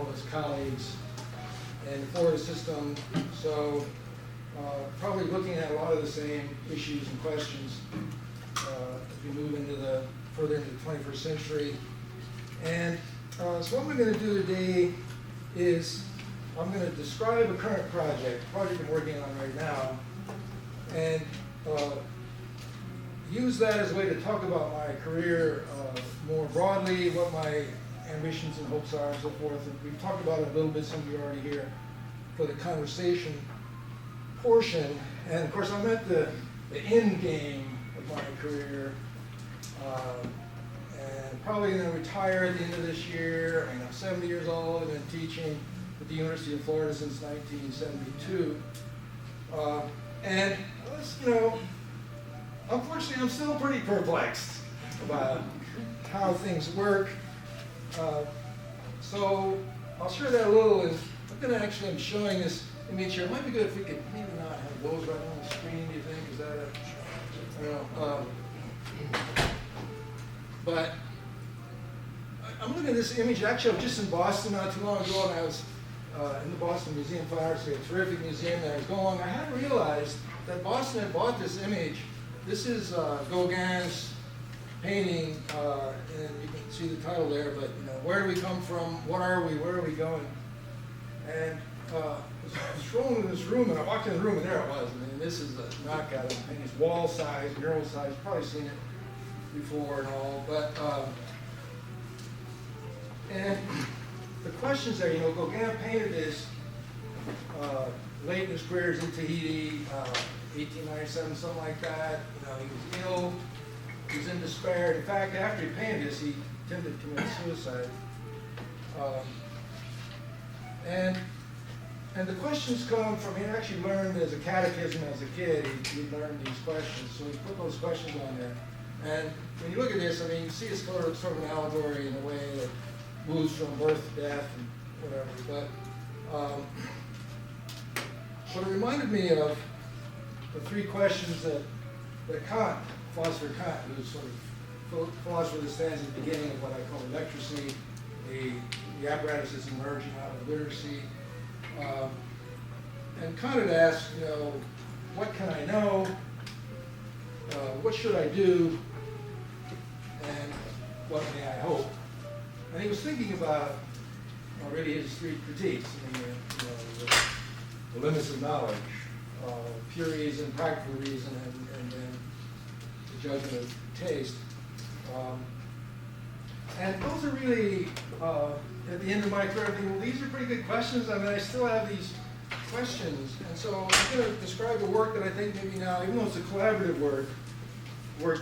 all of his colleagues in the Florida system. So probably looking at a lot of the same issues and questions as we move into further into the 21st century. And so what we're going to do today is I'm going to describe a current project I'm working on right now, and use that as a way to talk about my career more broadly, what my ambitions and hopes are, and so forth. And we've talked about it a little bit, some of you are already here for the conversation portion. And of course, I'm at the end game of my career, and probably going to retire at the end of this year. I mean, I'm 70 years old. I've been teaching at the University of Florida since 1972. And, unfortunately, I'm still pretty perplexed about how things work. So I'll share that a little. And I'm showing this image here. It might be good if we could maybe not have those right on the screen, do you think? Is that I don't know. But I'm looking at this image. Actually, I was just in Boston not too long ago, and I was in the Boston Museum of Fine Arts. They have a terrific museum there. I was going. I hadn't realized that Boston had bought this image. This is Gauguin's painting, and you can see the title there. But where do we come from? What are we? Where are we going? And I was strolling in this room, and I walked in the room, and there it was. I mean, this is a knockout of the painting. It's wall size, mural size. You've probably seen it before and all. But and the questions there, Gauguin painted this late in his career. He was in Tahiti, 1897, something like that. He was ill. He was in despair. In fact, after he painted this, he attempted to commit suicide. And the questions come from, he actually learned as a catechism as a kid, he learned these questions. So he put those questions on there. And when you look at this, you see it's sort of an allegory in a way that moves from birth to death and whatever. But it reminded me of the three questions that Kant, philosopher Kant, who's sort of philosopher that stands at the beginning of what I call literacy, the apparatus is emerging out of literacy. And Kant had asked, what can I know? What should I do? And what may I hope? And he was thinking about really his three critiques. The limits of knowledge, pure reason, practical reason, and then the judgment of taste. And those are really, at the end of my career, I think, well, these are pretty good questions. I still have these questions. And so I'm going to describe a work that I think maybe now, even though it's a collaborative work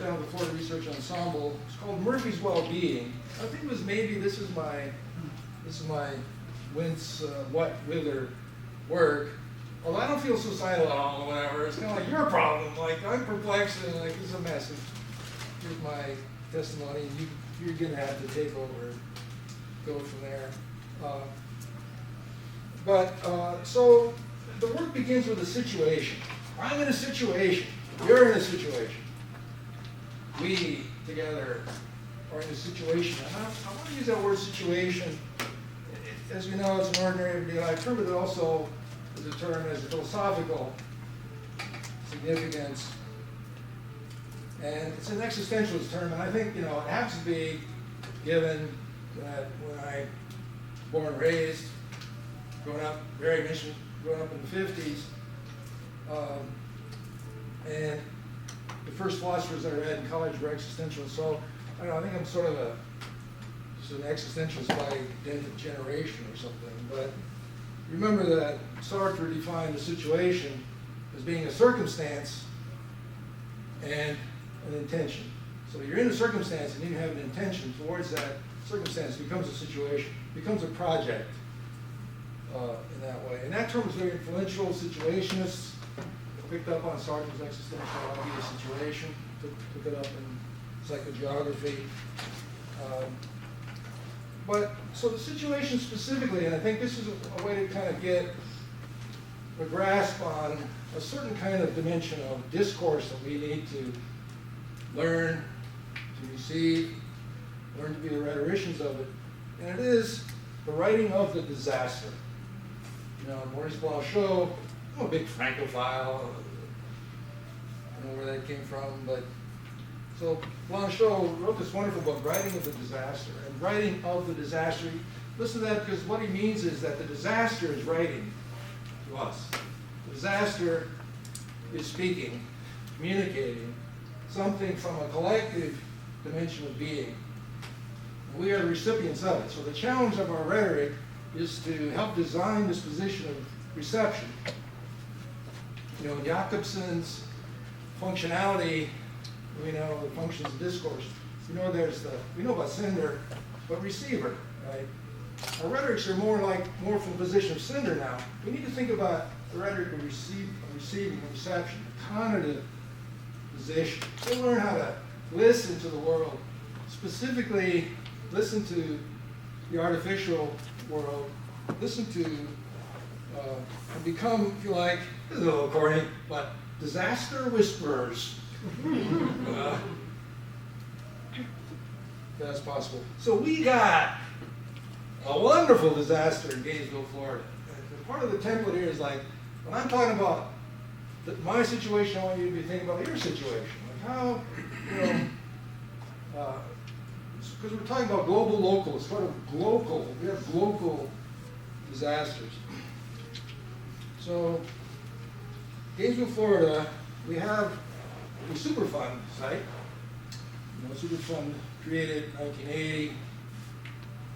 down at the Florida Research Ensemble. It's called Murphy's Well-Being. I think it was maybe, this is my Wince, What, Wither work. Although I don't feel suicidal at all or whatever. It's kind of like your problem. Like, I'm perplexed and like, this is a mess. Here's my testimony. And you're going to have to take over and go from there. So the work begins with a situation. I'm in a situation. You're in a situation. We together are in a situation. And I want to use that word situation. As we know, it's an ordinary everyday life term, but it also is a term as a philosophical significance. And it's an existentialist term, and I think, it happens to be given that when I was born and raised, growing up in the 50s, and the first philosophers I read in college were existentialists. So, I think I'm sort of just an existentialist by dint of generation or something. But remember that Sartre defined a situation as being a circumstance and an intention. So you're in a circumstance and you have an intention towards that circumstance. It becomes a situation, becomes a project in that way. And that term is very influential. Situationists picked up on Sartre's existential idea of situation, took it up in psychogeography. So the situation specifically, and I think this is a way to kind of get a grasp on a certain kind of dimension of discourse that we need to learn, to receive, learn to be the rhetoricians of it. And it is the writing of the disaster. You know, Maurice Blanchot, I'm a big Francophile, I don't know where that came from, but so Blanchot wrote this wonderful book, Writing of the Disaster. And writing of the disaster, listen to that, because what he means is that the disaster is writing to us. The disaster is speaking, communicating something from a collective dimension of being. We are the recipients of it. So the challenge of our rhetoric is to help design this position of reception. You know, in Jacobson's functionality, we know the functions of discourse. We know we know about sender, but receiver, right? Our rhetorics are more from the position of sender now. We need to think about the rhetoric of receiving and reception, a conative position. So learn how to listen to the world, specifically listen to the artificial world, listen to and become, if you like, this is a little corny, but disaster whisperers. That's possible. So we got a wonderful disaster in Gainesville, Florida. And part of the template here is like, when I'm talking about my situation, I want you to be thinking about your situation. Like how, you know, because we're talking about global, local. It's sort of global. We have local disasters. So, Gainesville, Florida, we have a Superfund site. You know, Superfund created in 1980 in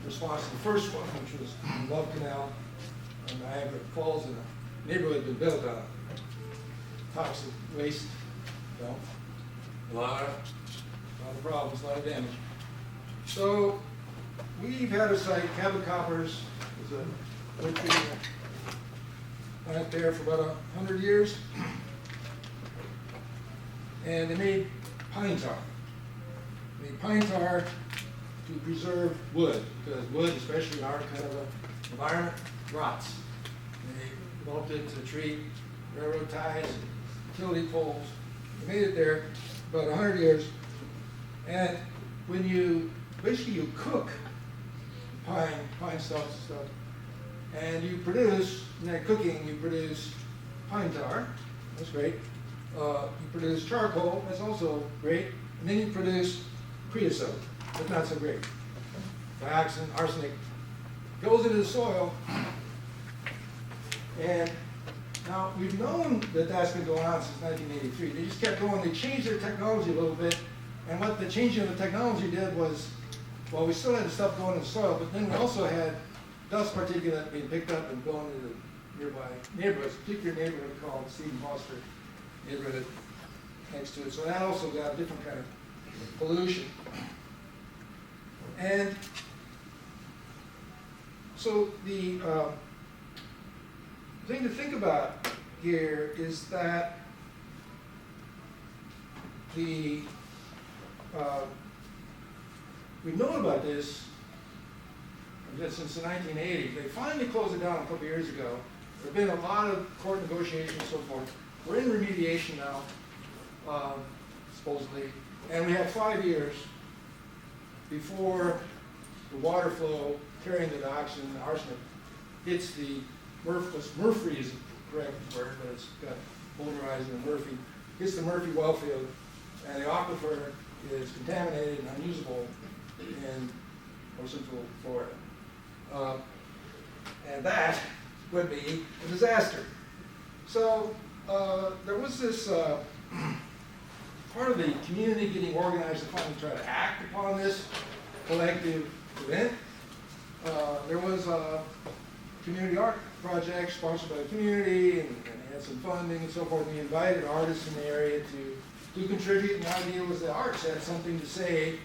response to the first one, which was Love Canal in Niagara Falls, and a neighborhood had been built on toxic waste dump. A lot of problems, a lot of damage. So we've had a site, Cabot Coppers, was a plant there for about 100 years, and they made pine tar. They made pine tar to preserve wood, because wood, especially in our kind of environment, rots. And they developed it to treat railroad ties, utility poles. They made it there about 100 years, and when you basically you cook pine stalks and stuff, and you produce, in that cooking, you produce pine tar, that's great. You produce charcoal, that's also great. And then you produce creosote, that's not so great. Dioxin, arsenic, goes into the soil. And now we've known that that's been going on since 1983. They just kept going, they changed their technology a little bit. And what the changing of the technology did was, well, we still had stuff going in the soil, but then we also had dust particulate being picked up and going into nearby neighborhoods, a particular neighborhood called Stephen Foster neighborhood next to it. So that also got a different kind of pollution. And so the thing to think about here is that we've known about this since the 1980s. They finally closed it down a couple years ago. There have been a lot of court negotiations and so forth. We're in remediation now, supposedly, and we have 5 years before the water flow carrying the dioxin and the arsenic hits the Murphy is the correct word, but it's got polarizing and Murphy, hits the Murphy wellfield, and the aquifer is contaminated and unusable in North Central Florida. And that would be a disaster. So there was this part of the community getting organized to finally try to act upon this collective event. There was a community art project sponsored by the community, and they had some funding and so forth. And we invited artists in the area to contribute, and the idea was the arts had something to say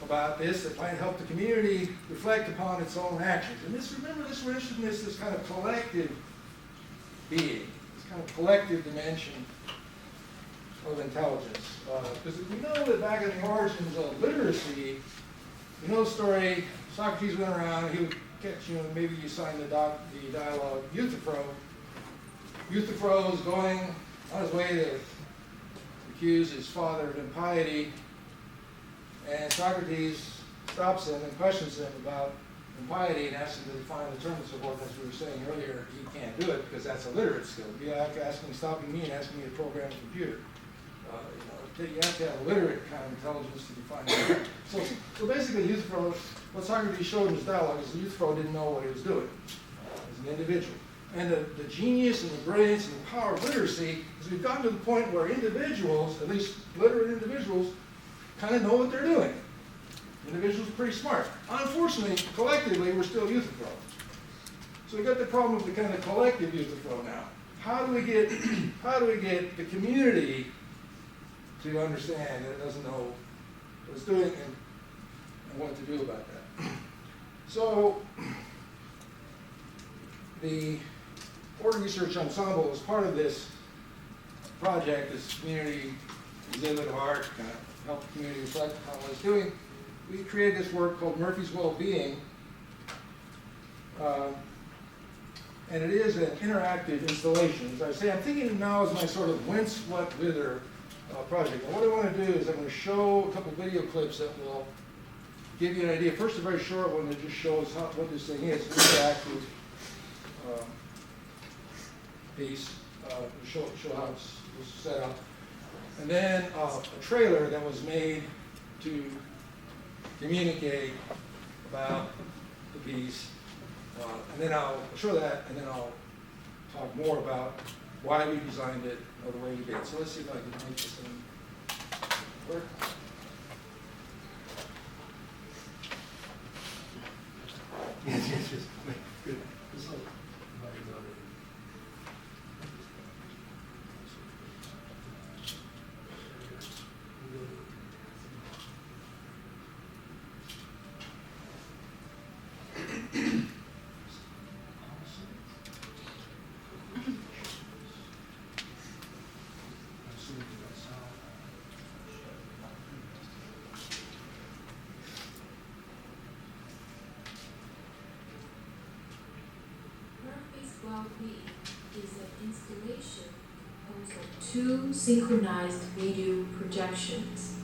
about this that might help the community reflect upon its own actions. And remember, we're interested in this kind of collective being, this kind of collective dimension of intelligence. Because we know that back in the origins of literacy, you know the story, Socrates went around, he would catch, maybe you signed the dialogue, Euthyphro. Euthyphro is going on his way to accuse his father of impiety, and Socrates stops him and questions him about and piety and ask him to define the terms of work, as we were saying earlier, he can't do it because that's a literate skill. It'd be like stopping me and asking me to program a computer. You have to have a literate kind of intelligence to define it. So basically, Euthyphro, what Socrates showed in his dialogue is Euthyphro didn't know what he was doing as an individual. And the genius and the brilliance and the power of literacy is we've gotten to the point where individuals, at least literate individuals, kind of know what they're doing. Individuals are pretty smart. Unfortunately, collectively, we're still Euthyphro. So we got the problem of the kind of collective Euthyphro now. How do we get the community to understand that it doesn't know what it's doing and what to do about that? So the Order Research Ensemble is part of this project, this community exhibit of art, kind of help the community reflect on what it's doing. We created this work called Murphy's Well-Being, and it is an interactive installation. As I say, I'm thinking of it now as my sort of wince, what, wither project. And what I want to do is I'm going to show a couple video clips that will give you an idea. First, a very short one that just shows what this thing is. It's an interactive piece to show how it's set up. And then a trailer that was made to communicate about the piece. And then I'll show that, and then I'll talk more about why we designed it or the way we did. So let's see if I can make this thing work. Yes. Good. Well-Being is an installation composed of 2 synchronized video projections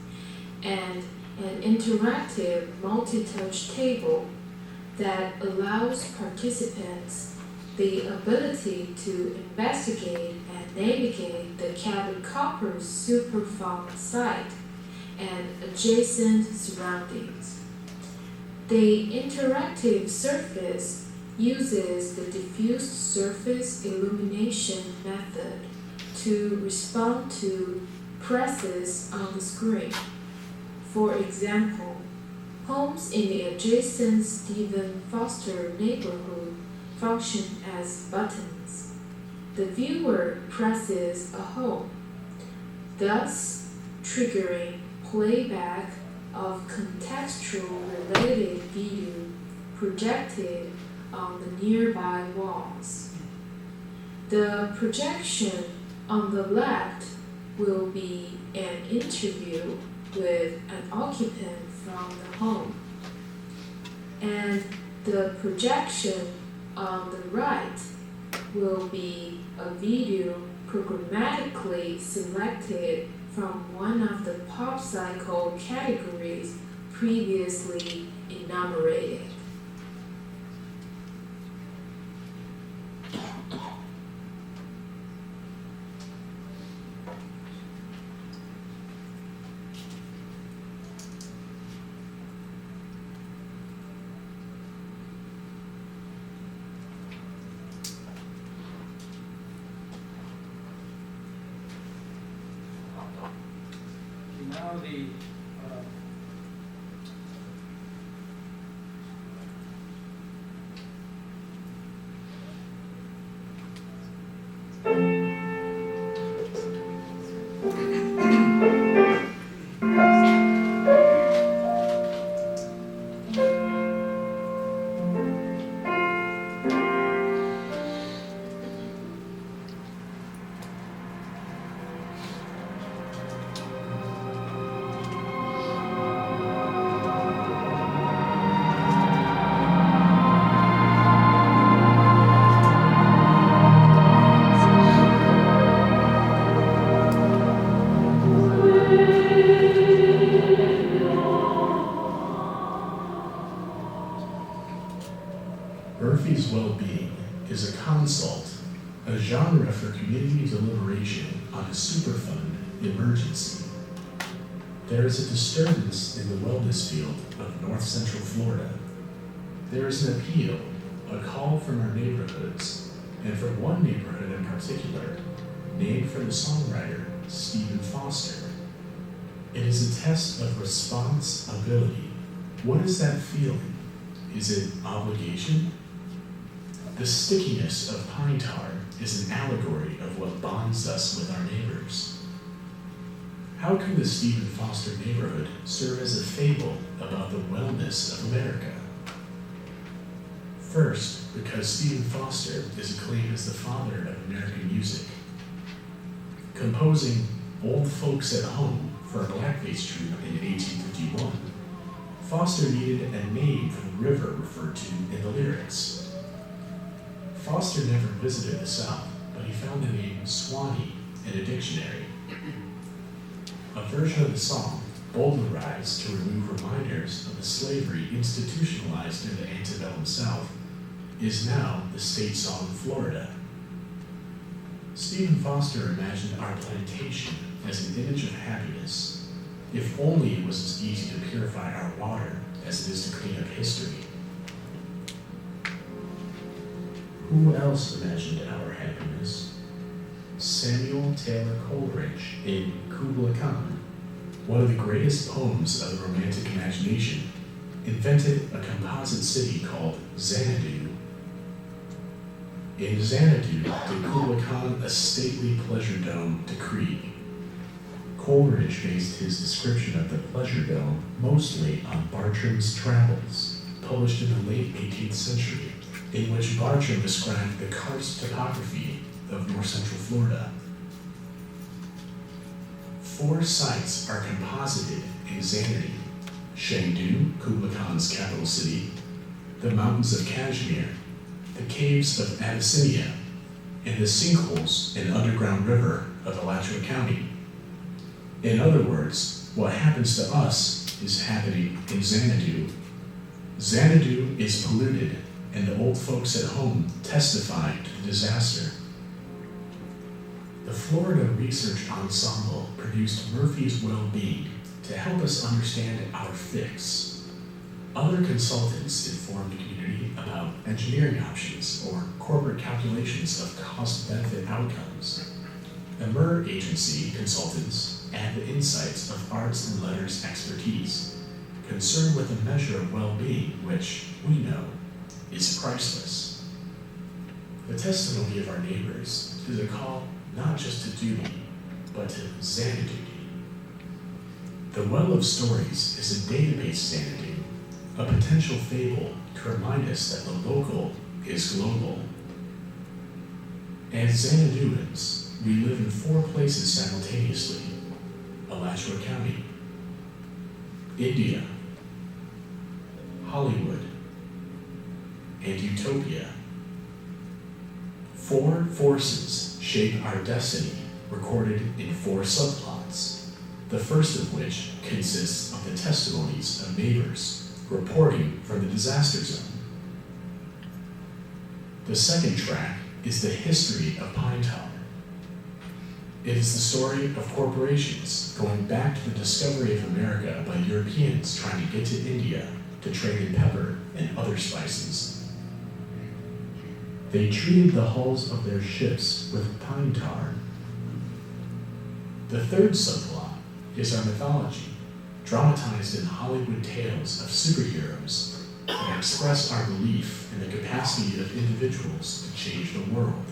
and an interactive multi-touch table that allows participants the ability to investigate and navigate the Cabot Copper's Superfund site and adjacent surroundings. The interactive surface uses the diffused surface illumination method to respond to presses on the screen. For example, homes in the adjacent Stephen Foster neighborhood function as buttons. The viewer presses a home, thus triggering playback of contextual related video projected on the nearby walls. The projection on the left will be an interview with an occupant from the home, and the projection on the right will be a video programmatically selected from one of the pop cycle categories previously enumerated. Now the Murphy's Well-Being is a consult, a genre for community deliberation on a Superfund emergency. There is a disturbance in the wellness field of North Central Florida. There is an appeal, a call from our neighborhoods, and from one neighborhood in particular, named for the songwriter Stephen Foster. It is a test of responsibility. What is that feeling? Is it obligation? The stickiness of pine tar is an allegory of what bonds us with our neighbors. How can the Stephen Foster neighborhood serve as a fable about the wellness of America? First, because Stephen Foster is acclaimed as the father of American music. Composing Old Folks at Home for a blackface troupe in 1851, Foster needed a name for the river referred to in the lyrics. Foster never visited the South, but he found the name Swanee in a dictionary. A version of the song bowdlerized to remove reminders of the slavery institutionalized in the antebellum South is now the state song of Florida. Stephen Foster imagined our plantation as an image of happiness, if only it was as easy to purify our water as it is to clean up history. Who else imagined our happiness? Samuel Taylor Coleridge in Kubla Khan, one of the greatest poems of the Romantic imagination, invented a composite city called Xanadu. In Xanadu did Kubla Khan a stately pleasure dome decree. Coleridge based his description of the pleasure dome mostly on Bartram's Travels, published in the late 18th century, in which Bartram described the karst topography of north central Florida. 4 sites are composited in Xanadu: Chengdu, Kubla Khan's capital city, the mountains of Kashmir, the caves of Abyssinia, and the sinkholes and underground river of Alachua County. In other words, what happens to us is happening in Xanadu. Xanadu is polluted, and the old folks at home testify to the disaster. The Florida Research Ensemble produced Murphy's Well-Being to help us understand our fix. Other consultants informed the community about engineering options or corporate calculations of cost-benefit outcomes. The Murr Agency consultants add the insights of arts and letters expertise, concerned with a measure of well-being which, we know, is priceless. The testimony of our neighbors is a call not just to duty, but to Xanadu. The Well of Stories is a database Xanadu, a potential fable to remind us that the local is global. As Xanaduans, we live in 4 places simultaneously: Alachua County, India, Hollywood, and Utopia. 4 forces shape our destiny, recorded in 4 subplots, the first of which consists of the testimonies of neighbors reporting from the disaster zone. The second track is the history of pine tar. It is the story of corporations going back to the discovery of America by Europeans trying to get to India to trade in pepper and other spices. They treated the hulls of their ships with pine tar. The third subplot is our mythology, dramatized in Hollywood tales of superheroes that express our belief in the capacity of individuals to change the world.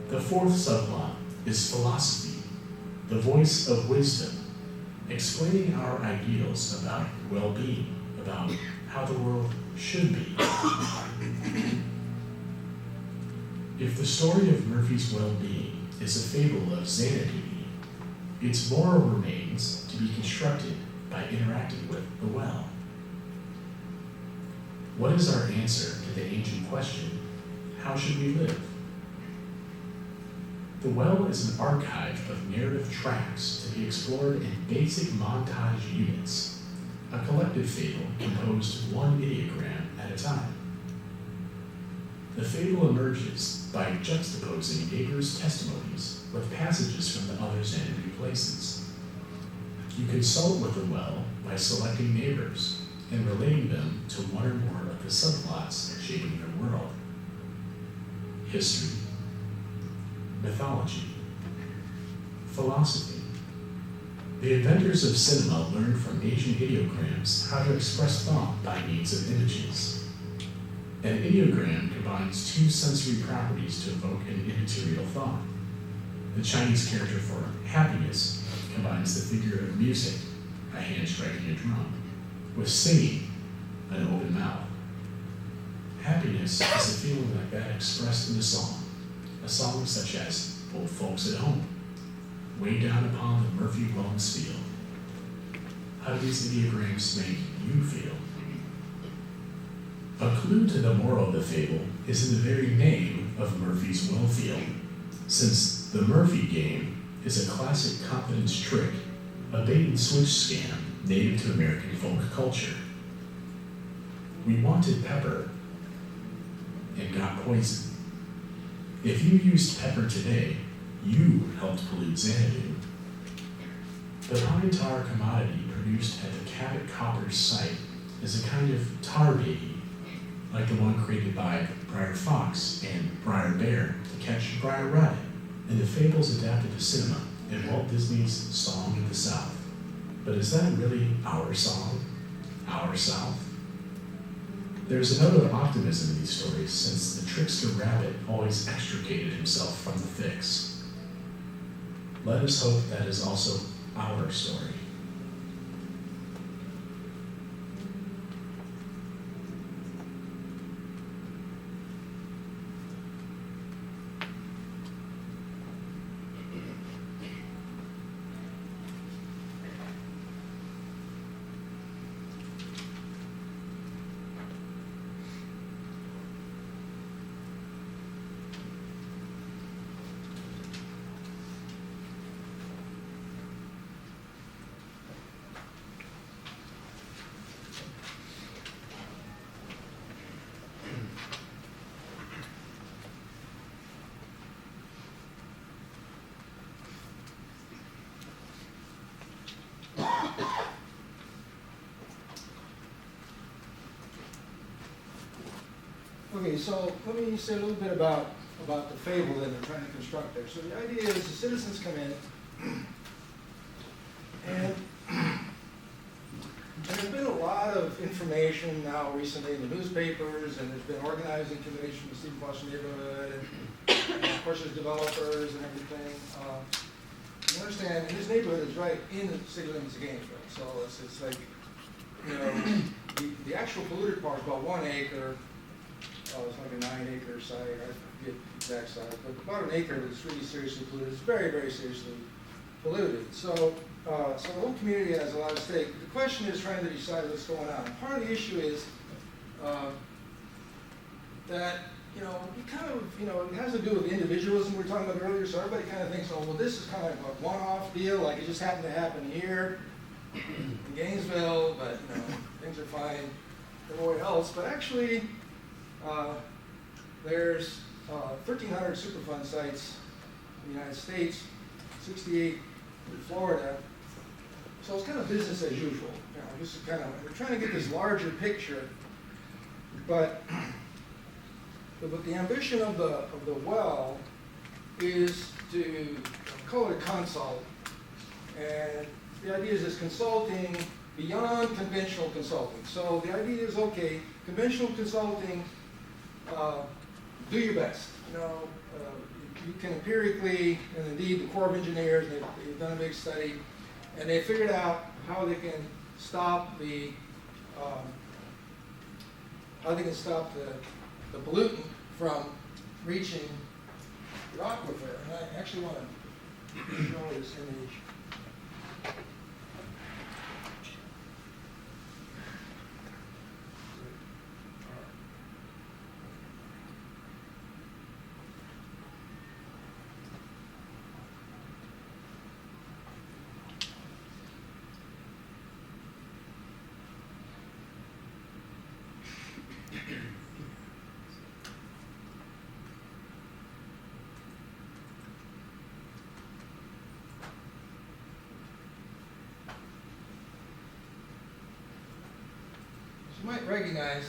The fourth subplot is philosophy, the voice of wisdom, explaining our ideals about well-being, about how the world should be. If the story of Murphy's Well-Being is a fable of Xanadu, its moral remains to be constructed by interacting with the well. What is our answer to the ancient question, how should we live? The well is an archive of narrative tracks to be explored in basic montage units, a collective narrative fable composed one ideogram at a time. The fable emerges by juxtaposing neighbors' testimonies with passages from the other's entry places. You consult with the well by selecting neighbors and relating them to one or more of the subplots shaping their world. History, mythology, philosophy. The inventors of cinema learned from ancient ideograms how to express thought by means of images. An ideogram combines two sensory properties to evoke an immaterial thought. The Chinese character for happiness combines the figure of music, a hand striking a drum, with singing, an open mouth. Happiness is a feeling like that expressed in a song such as Old Folks at Home, Way Down Upon the Murphy Wellness Field. How do these ideograms make you feel? A clue to the moral of the fable is in the very name of Murphy's Well Field, since the Murphy game is a classic confidence trick, a bait-and-switch scam native to American folk culture. We wanted pepper and got poison. If you used pepper today, you helped pollute Xanadu. The pine tar commodity produced at the Cabot Copper's site is a kind of tar baby, like the one created by Briar Fox and Briar Bear to catch Briar Rabbit, and the fables adapted to cinema in Walt Disney's Song of the South. But is that really our song? Our South? There's a note of optimism in these stories, since the trickster rabbit always extricated himself from the fix. Let us hope that is also our story. Okay, so let me say a little bit about the fable that they're trying to construct there. So the idea is the citizens come in, and there's been a lot of information now recently in the newspapers, and there's been organizing committees from the Stephen Foster neighborhood, and of course there's developers and everything. You understand, and this neighborhood is right in the city limits of Gainesville, so it's like, you know, the actual polluted part is about 1 acre. It's like a 9-acre site, I forget the exact size, but about an acre that's really seriously polluted. It's very, very seriously polluted. So the whole community has a lot of stake. The question is trying to decide what's going on. Part of the issue is that, you know, it has to do with the individualism we were talking about earlier. So everybody kind of thinks, oh, well, this is kind of a one-off deal, like it just happened to happen here in Gainesville, but, you know, things are fine everywhere else. But actually, there's 1,300 Superfund sites in the United States, 68 in Florida. So it's kind of business as usual. You know, this is kind of, we're trying to get this larger picture, but the ambition of the well is to call it a consult, and the idea is it's consulting beyond conventional consulting. So the idea is, okay, conventional consulting, do your best. You know, you can empirically, and indeed the Corps of Engineers, they've done a big study, and they figured out how they can stop the pollutant from reaching the aquifer. And I actually want to show this image. you might recognize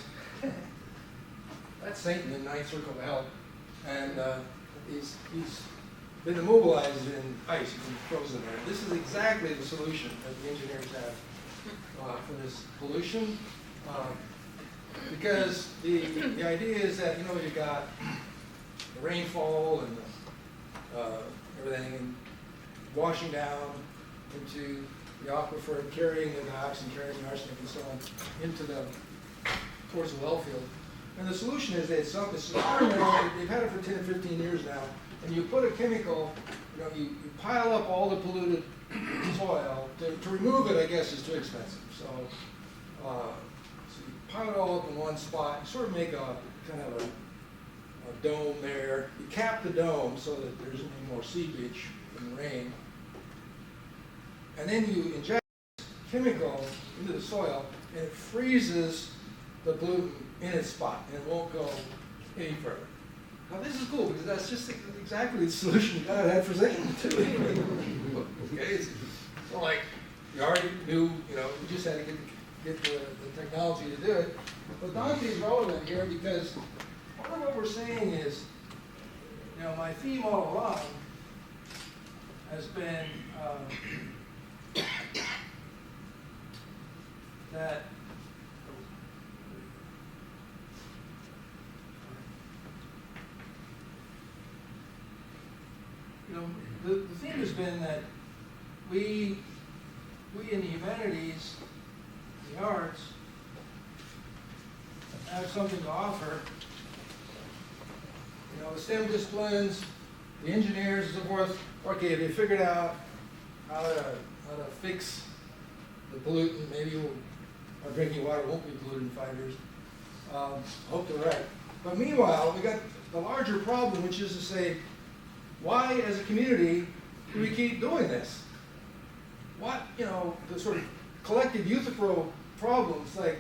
that's Satan in Ninth Circle of Hell, and he's been immobilized in ice. He's been frozen there. This is exactly the solution that the engineers have for this pollution, because the idea is that, you know, you got the rainfall and everything and washing down into the aquifer, carrying the dioxin, carrying the arsenic and so on into towards the well field. And the solution is that it's experimental. They've had it for 10 or 15 years now. And you put a chemical, you know, you pile up all the polluted soil. To remove it, I guess, is too expensive. So you pile it all up in one spot. You sort of make a kind of a dome there. You cap the dome so that there isn't any more seepage from the rain. And then you inject chemical into the soil, and it freezes the pollutant in its spot, and it won't go any further. Now this is cool because that's just exactly the solution God had for Satan too. Okay, it's not like you already knew, you know, you just had to get the technology to do it. But Dante is relevant here because part of what we're saying is, you know, my theme all along has been that you know, the theme has been that we in the humanities, the arts, have something to offer. You know, the STEM disciplines, the engineers and so forth, okay, they figured out how to fix the pollutant. Maybe our drinking water won't be polluted in 5 years. Hope they're right. But meanwhile, we got the larger problem, which is to say, why, as a community, do we keep doing this? What, you know, the sort of collective euthyphro problems, like,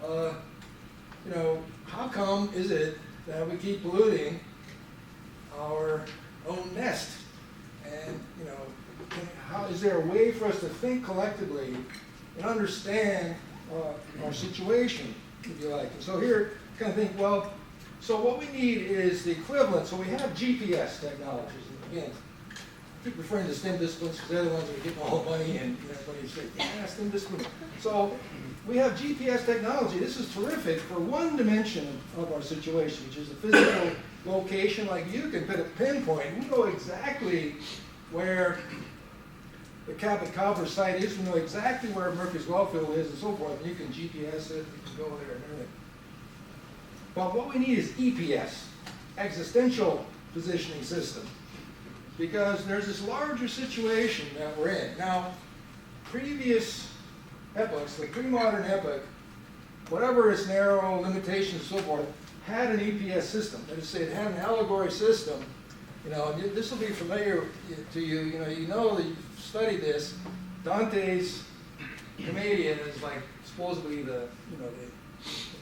you know, how come is it that we keep polluting our own nest? And, you know, how is there a way for us to think collectively and understand our situation, if you like? And so here, kind of think, well, so what we need is the equivalent. So we have GPS technologies. And again, I keep referring to STEM disciplines because they're the ones that are getting all the money, and everybody says, yeah, STEM discipline. So we have GPS technology. This is terrific for one dimension of our situation, which is the physical location. Like you can put a pinpoint. We know exactly where the Cabot Copper site is. We know exactly where Murphy's Wellfield is and so forth. And you can GPS it. You can go there and everything. But what we need is EPS, existential positioning system, because there's this larger situation that we're in. Now, previous epochs, the pre-modern epoch, whatever its narrow limitations and so forth, had an EPS system. That is to say, it had an allegory system. You know, and this will be familiar to you. You know that you've studied this. Dante's Comedian is like supposedly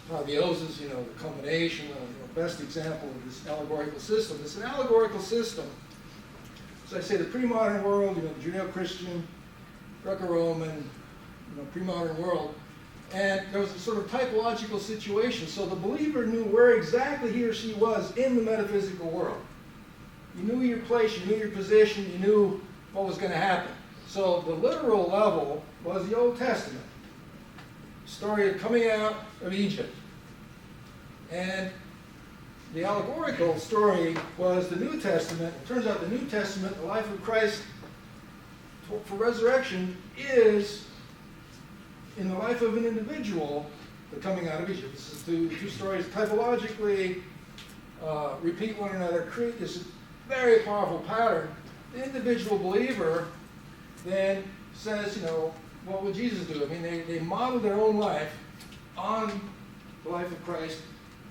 Apotheosis, the culmination, the best example of this allegorical system. It's an allegorical system. As I say, the pre-modern world, the Judeo-Christian, Greco-Roman, pre-modern world, and there was a sort of typological situation. So the believer knew where exactly he or she was in the metaphysical world. You knew your place, you knew your position, you knew what was going to happen. So the literal level was the Old Testament. Story of coming out of Egypt. And the allegorical story was the New Testament. It turns out the New Testament, the life of Christ for resurrection, is in the life of an individual, the coming out of Egypt. This is two stories typologically repeat one another, create this very powerful pattern. The individual believer then says, what would Jesus do? I mean, they model their own life on the life of Christ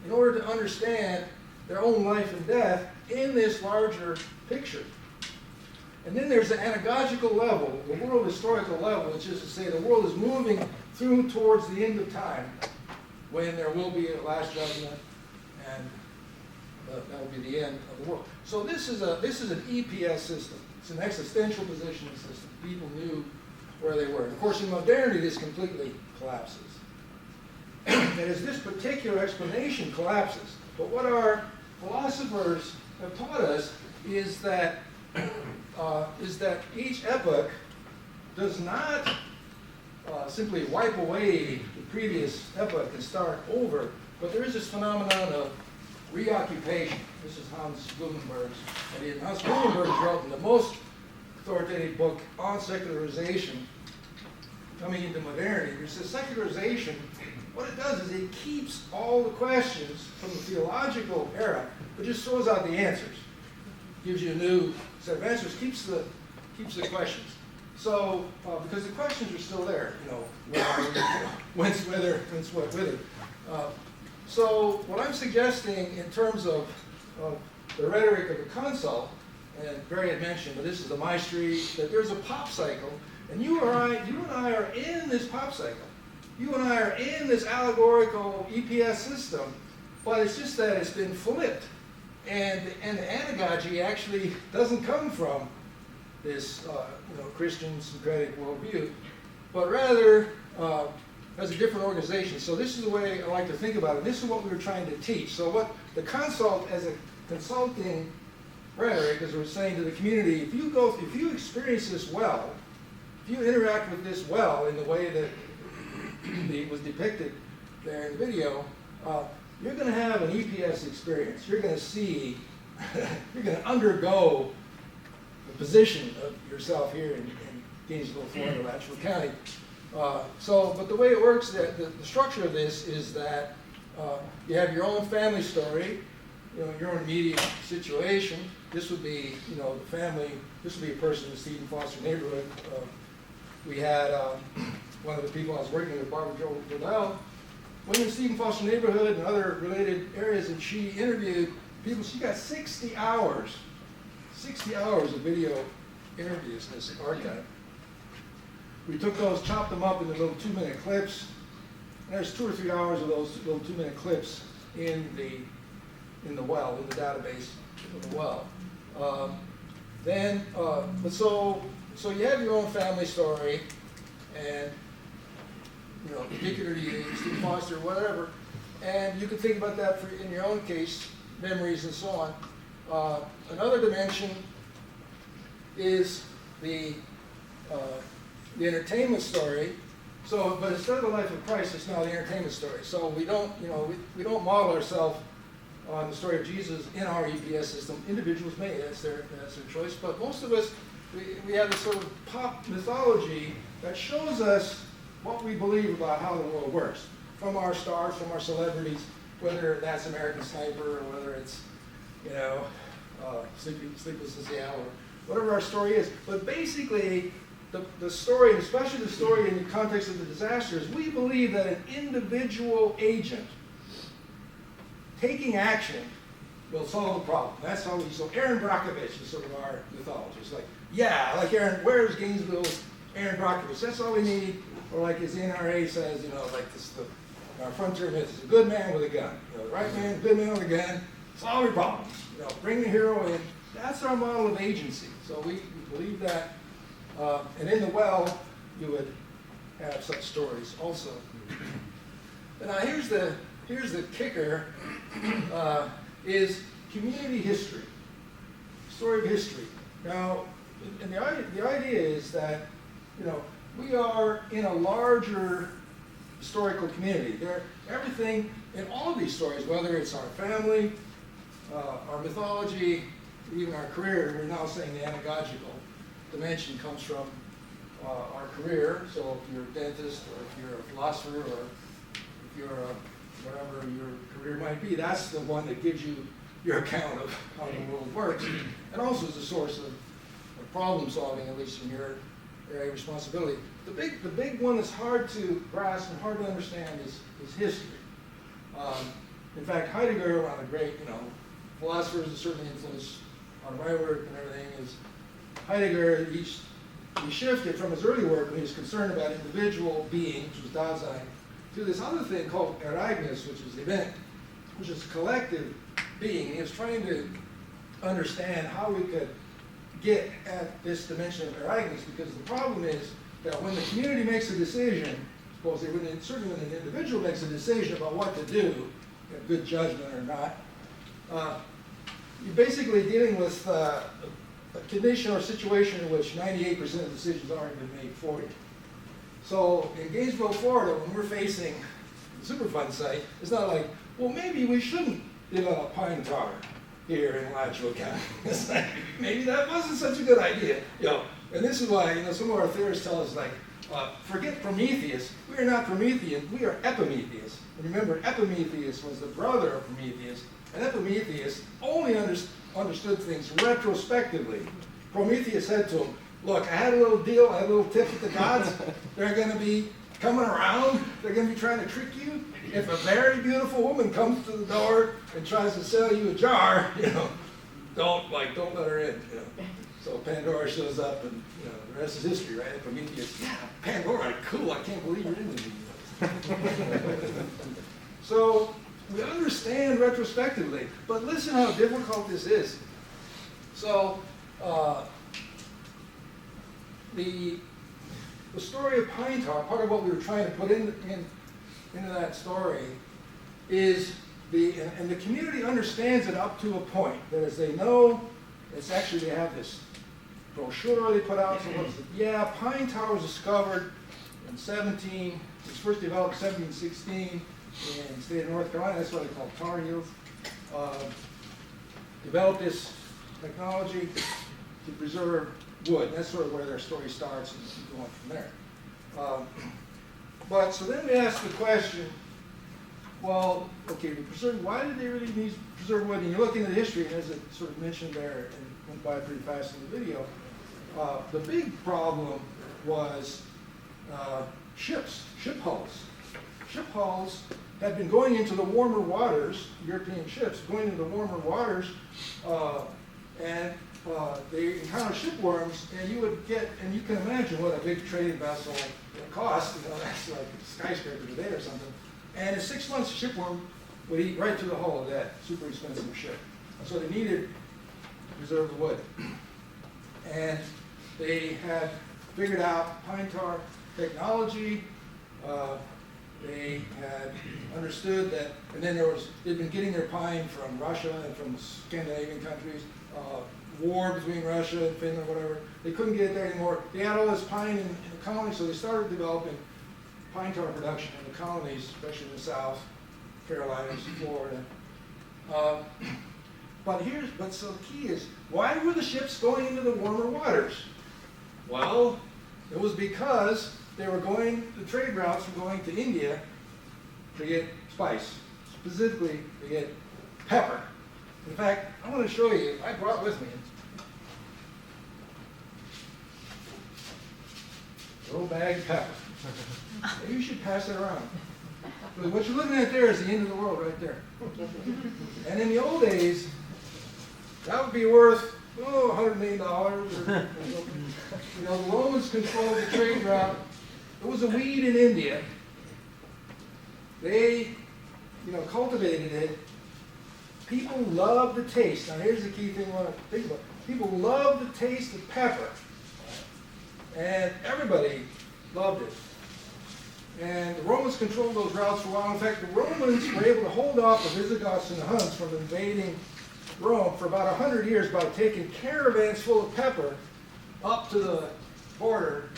in order to understand their own life and death in this larger picture. And then there's the anagogical level, the world historical level, which is to say the world is moving through towards the end of time when there will be a last judgment, and that will be the end of the world. So this is an EPS system. It's an existential positioning system. People knew where they were. And of course, in modernity, this completely collapses. And as this particular explanation collapses, but what our philosophers have taught us is that each epoch does not simply wipe away the previous epoch and start over, but there is this phenomenon of reoccupation. This is Hans Guggenberg's idea. Hans Guggenberg wrote in the most authoritative book on secularization, coming into modernity. He says secularization, what it does is it keeps all the questions from the theological era, but just throws out the answers. Gives you a new set of answers, keeps the questions. So, because the questions are still there, whence, whither, whence, what, whither. So, what I'm suggesting in terms of the rhetoric of the consult, and Barry had mentioned, but this is the maestri, that there's a pop cycle, and you and I are in this pop cycle. You and I are in this allegorical EPS system, but it's just that it's been flipped. And the anagogy actually doesn't come from this Christian syncretic worldview, but rather as a different organization. So this is the way I like to think about it. This is what we were trying to teach. So what the consult as a consulting rhetoric, as we're saying to the community, if you experience this well, if you interact with this well in the way that it was depicted there in the video, you're going to have an EPS experience. You're going to see, you're going to undergo the position of yourself here in Gainesville, Florida, Alachua County. But the way it works, the structure of this is that you have your own family story, your own immediate situation. This would be, the family, this would be a person in the Stephen Foster neighborhood. We had one of the people I was working with, Barbara Jo Liddell, went in the Stephen Foster neighborhood and other related areas, and she interviewed people. She got 60 hours of video interviews in this archive. We took those, chopped them up into little 2-minute clips. And there's 2 or 3 hours of those little 2-minute clips in the well, in the database of the well. So you have your own family story, and particular to you, Steve Foster, whatever, and you can think about that in your own case, memories and so on. Another dimension is the entertainment story. So, but instead of the life of Christ, it's now the entertainment story. So we don't, we don't model ourselves on the story of Jesus in our EPS system. Individuals may, that's their choice, but most of us, we have this sort of pop mythology that shows us what we believe about how the world works. From our stars, from our celebrities, whether that's American Sniper, or whether it's, Sleepless in Seattle, or whatever our story is. But basically, the story, and especially the story in the context of the disasters, we believe that an individual agent taking action will solve the problem. That's how so Aaron Brockovich is sort of our mythology. It's like, like Aaron, where's Gainesville's Aaron Brockovich? That's all we need. Or like as the NRA says, our frontier myth is a good man with a gun. The right man, good man with a gun, solve your problems. Bring the hero in. That's our model of agency. So we believe that. And in the well, you would have such stories also. But now here's the kicker, is community history, story of history. Now, and the idea is that, we are in a larger historical community. Everything in all of these stories, whether it's our family, our mythology, even our career, we're now saying the anagogical dimension comes from our career. So if you're a dentist, or if you're a philosopher, or if you're whatever your career might be, that's the one that gives you your account of how the world works, and also is a source of problem solving, at least in your area of responsibility. The big one that's hard to grasp and hard to understand is history. In fact, Heidegger, one of the great philosophers that certainly influenced on my work and everything, is Heidegger. He shifted from his early work when he was concerned about individual being, which was Dasein, to this other thing called Ereignis, which is event, which is collective being. He was trying to understand how we could get at this dimension of Ereignis, because the problem is that when the community makes a decision, supposedly, certainly when an individual makes a decision about what to do, you have good judgment or not, you're basically dealing with a condition or situation in which 98% of decisions already been made for you. So in Gainesville, Florida, when we're facing the Superfund site, it's not like, well, maybe we shouldn't develop pine tar here in Alachua County. It's like, maybe that wasn't such a good idea. And this is why, some of our theorists tell us, like, forget Prometheus. We are not Promethean, we are Epimetheus. And remember, Epimetheus was the brother of Prometheus, and Epimetheus only understood things retrospectively. Prometheus said to him, look, I had a little deal, I had a little tip with the gods. They're going to be coming around. They're going to be trying to trick you. If a very beautiful woman comes to the door and tries to sell you a jar, don't let her in. So Pandora shows up, and the rest is history, right? Prometheus, yeah, Pandora, cool. I can't believe you're into me. So we understand retrospectively, but listen how difficult this is. So the story of pine tar, part of what we were trying to put into that story is and the community understands it up to a point, that as they know, it's actually, they have this brochure they put out, so pine tar was discovered in it was first developed in 1716 in the state of North Carolina. That's what they call tar heels. Developed this technology to preserve wood. That's sort of where their story starts and go on from there. So then we ask the question, well, okay, why did they really need to preserve wood? And you look into the history, and as it sort of mentioned there and went by pretty fast in the video, the big problem was ship hulls. Ship hulls had been going into the warmer waters, European ships going into the warmer waters, and they encountered shipworms, and you can imagine what a big trading vessel would cost. That's like a skyscraper today or something. And in 6 months, a shipworm would eat right through the hull of that super expensive ship. So they needed to preserve the wood. And they had figured out pine tar technology. They had understood that, and then they'd been getting their pine from Russia and from Scandinavian countries, war between Russia and Finland, whatever. They couldn't get it there anymore. They had all this pine in the colonies, so they started developing pine tar production in the colonies, especially in the South, Carolinas, Florida. So the key is, why were the ships going into the warmer waters? Well, it was because they were the trade routes were going to India to get spice, specifically to get pepper. In fact, I want to show you, I brought with me a little bag of pepper. Maybe you should pass it around. But what you're looking at there is the end of the world right there. And in the old days, that would be worth, $100 million. The Romans controlled the trade route. It was a weed in India. They, cultivated it. People love the taste. Now here's the key thing I want to think about. People love the taste of pepper. And everybody loved it. And the Romans controlled those routes for a while. In fact, the Romans were able to hold off the Visigoths and the Huns from invading Rome for about 100 years by taking caravans full of pepper up to the border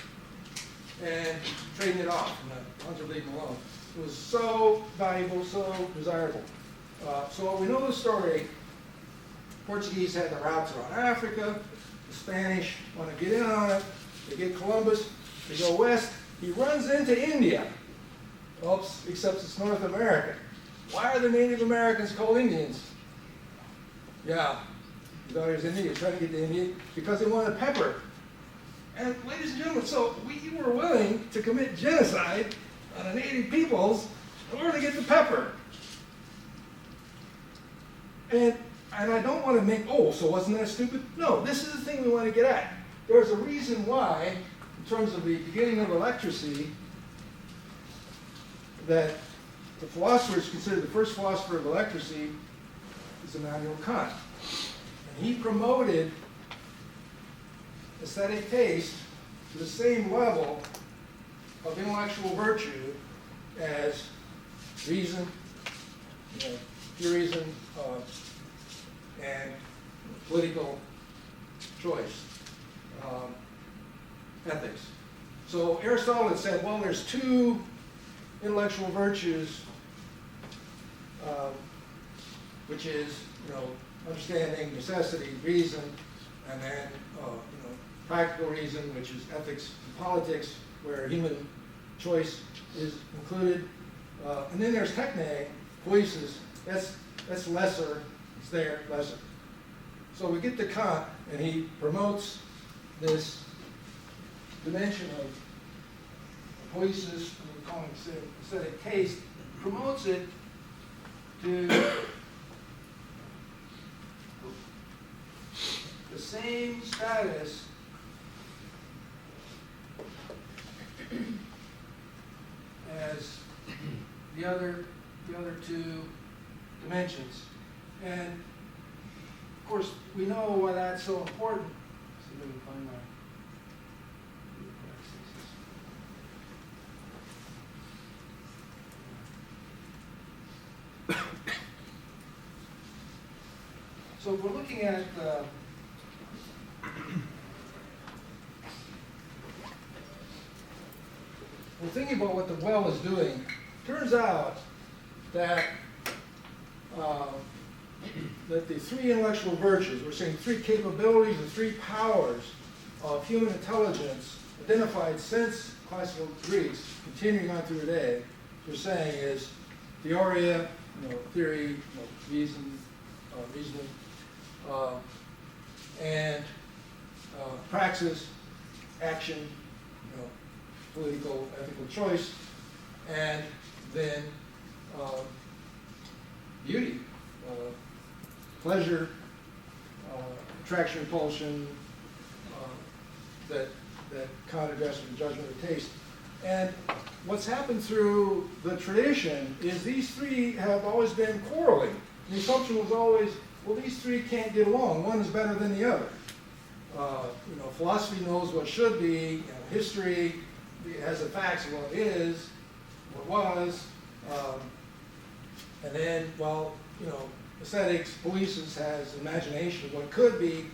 and trading it off. And the Huns were leaving alone. It was so valuable, so desirable. So we know the story. Portuguese had the routes around Africa. The Spanish want to get in on it. They get Columbus. They go west. He runs into India. Oops, except it's North America. Why are the Native Americans called Indians? Yeah, you thought he was Indian, trying to get to India because they wanted pepper. And ladies and gentlemen, so we were willing to commit genocide on the native peoples in order to get the pepper. And I don't want to make, so wasn't that stupid? No, this is the thing we want to get at. There's a reason why, in terms of the beginning of electricity, that the philosophers consider the first philosopher of electricity is Immanuel Kant. And he promoted aesthetic taste to the same level of intellectual virtue as reason, pure reason, and political choice, ethics. So Aristotle had said, well, there's two intellectual virtues, which is, understanding, necessity, reason, and then, practical reason, which is ethics and politics, where human choice is included. And then there's techne, poiesis, that's lesser, it's there, lesser. So we get to Kant, and he promotes this dimension of poiesis, and we call it aesthetic taste, promotes it to the same status as the other two dimensions. And of course, we know why that's so important. Let's see if we can find my so if we're looking at we're thinking about what the well is doing. Turns out that that the three intellectual virtues, we're saying three capabilities, the three powers of human intelligence identified since classical Greeks, continuing on through today, we're saying is theoria, theory, reason, reasoning, and praxis, action, political, ethical choice, and then beauty, pleasure, attraction, repulsion, that Kant addressed in Judgment of Taste. And what's happened through the tradition is these three have always been quarreling. The assumption was always, well, these three can't get along. One is better than the other. Philosophy knows what should be. History has the facts of what is, what was. And then, aesthetics, poiesis has imagination of what could be.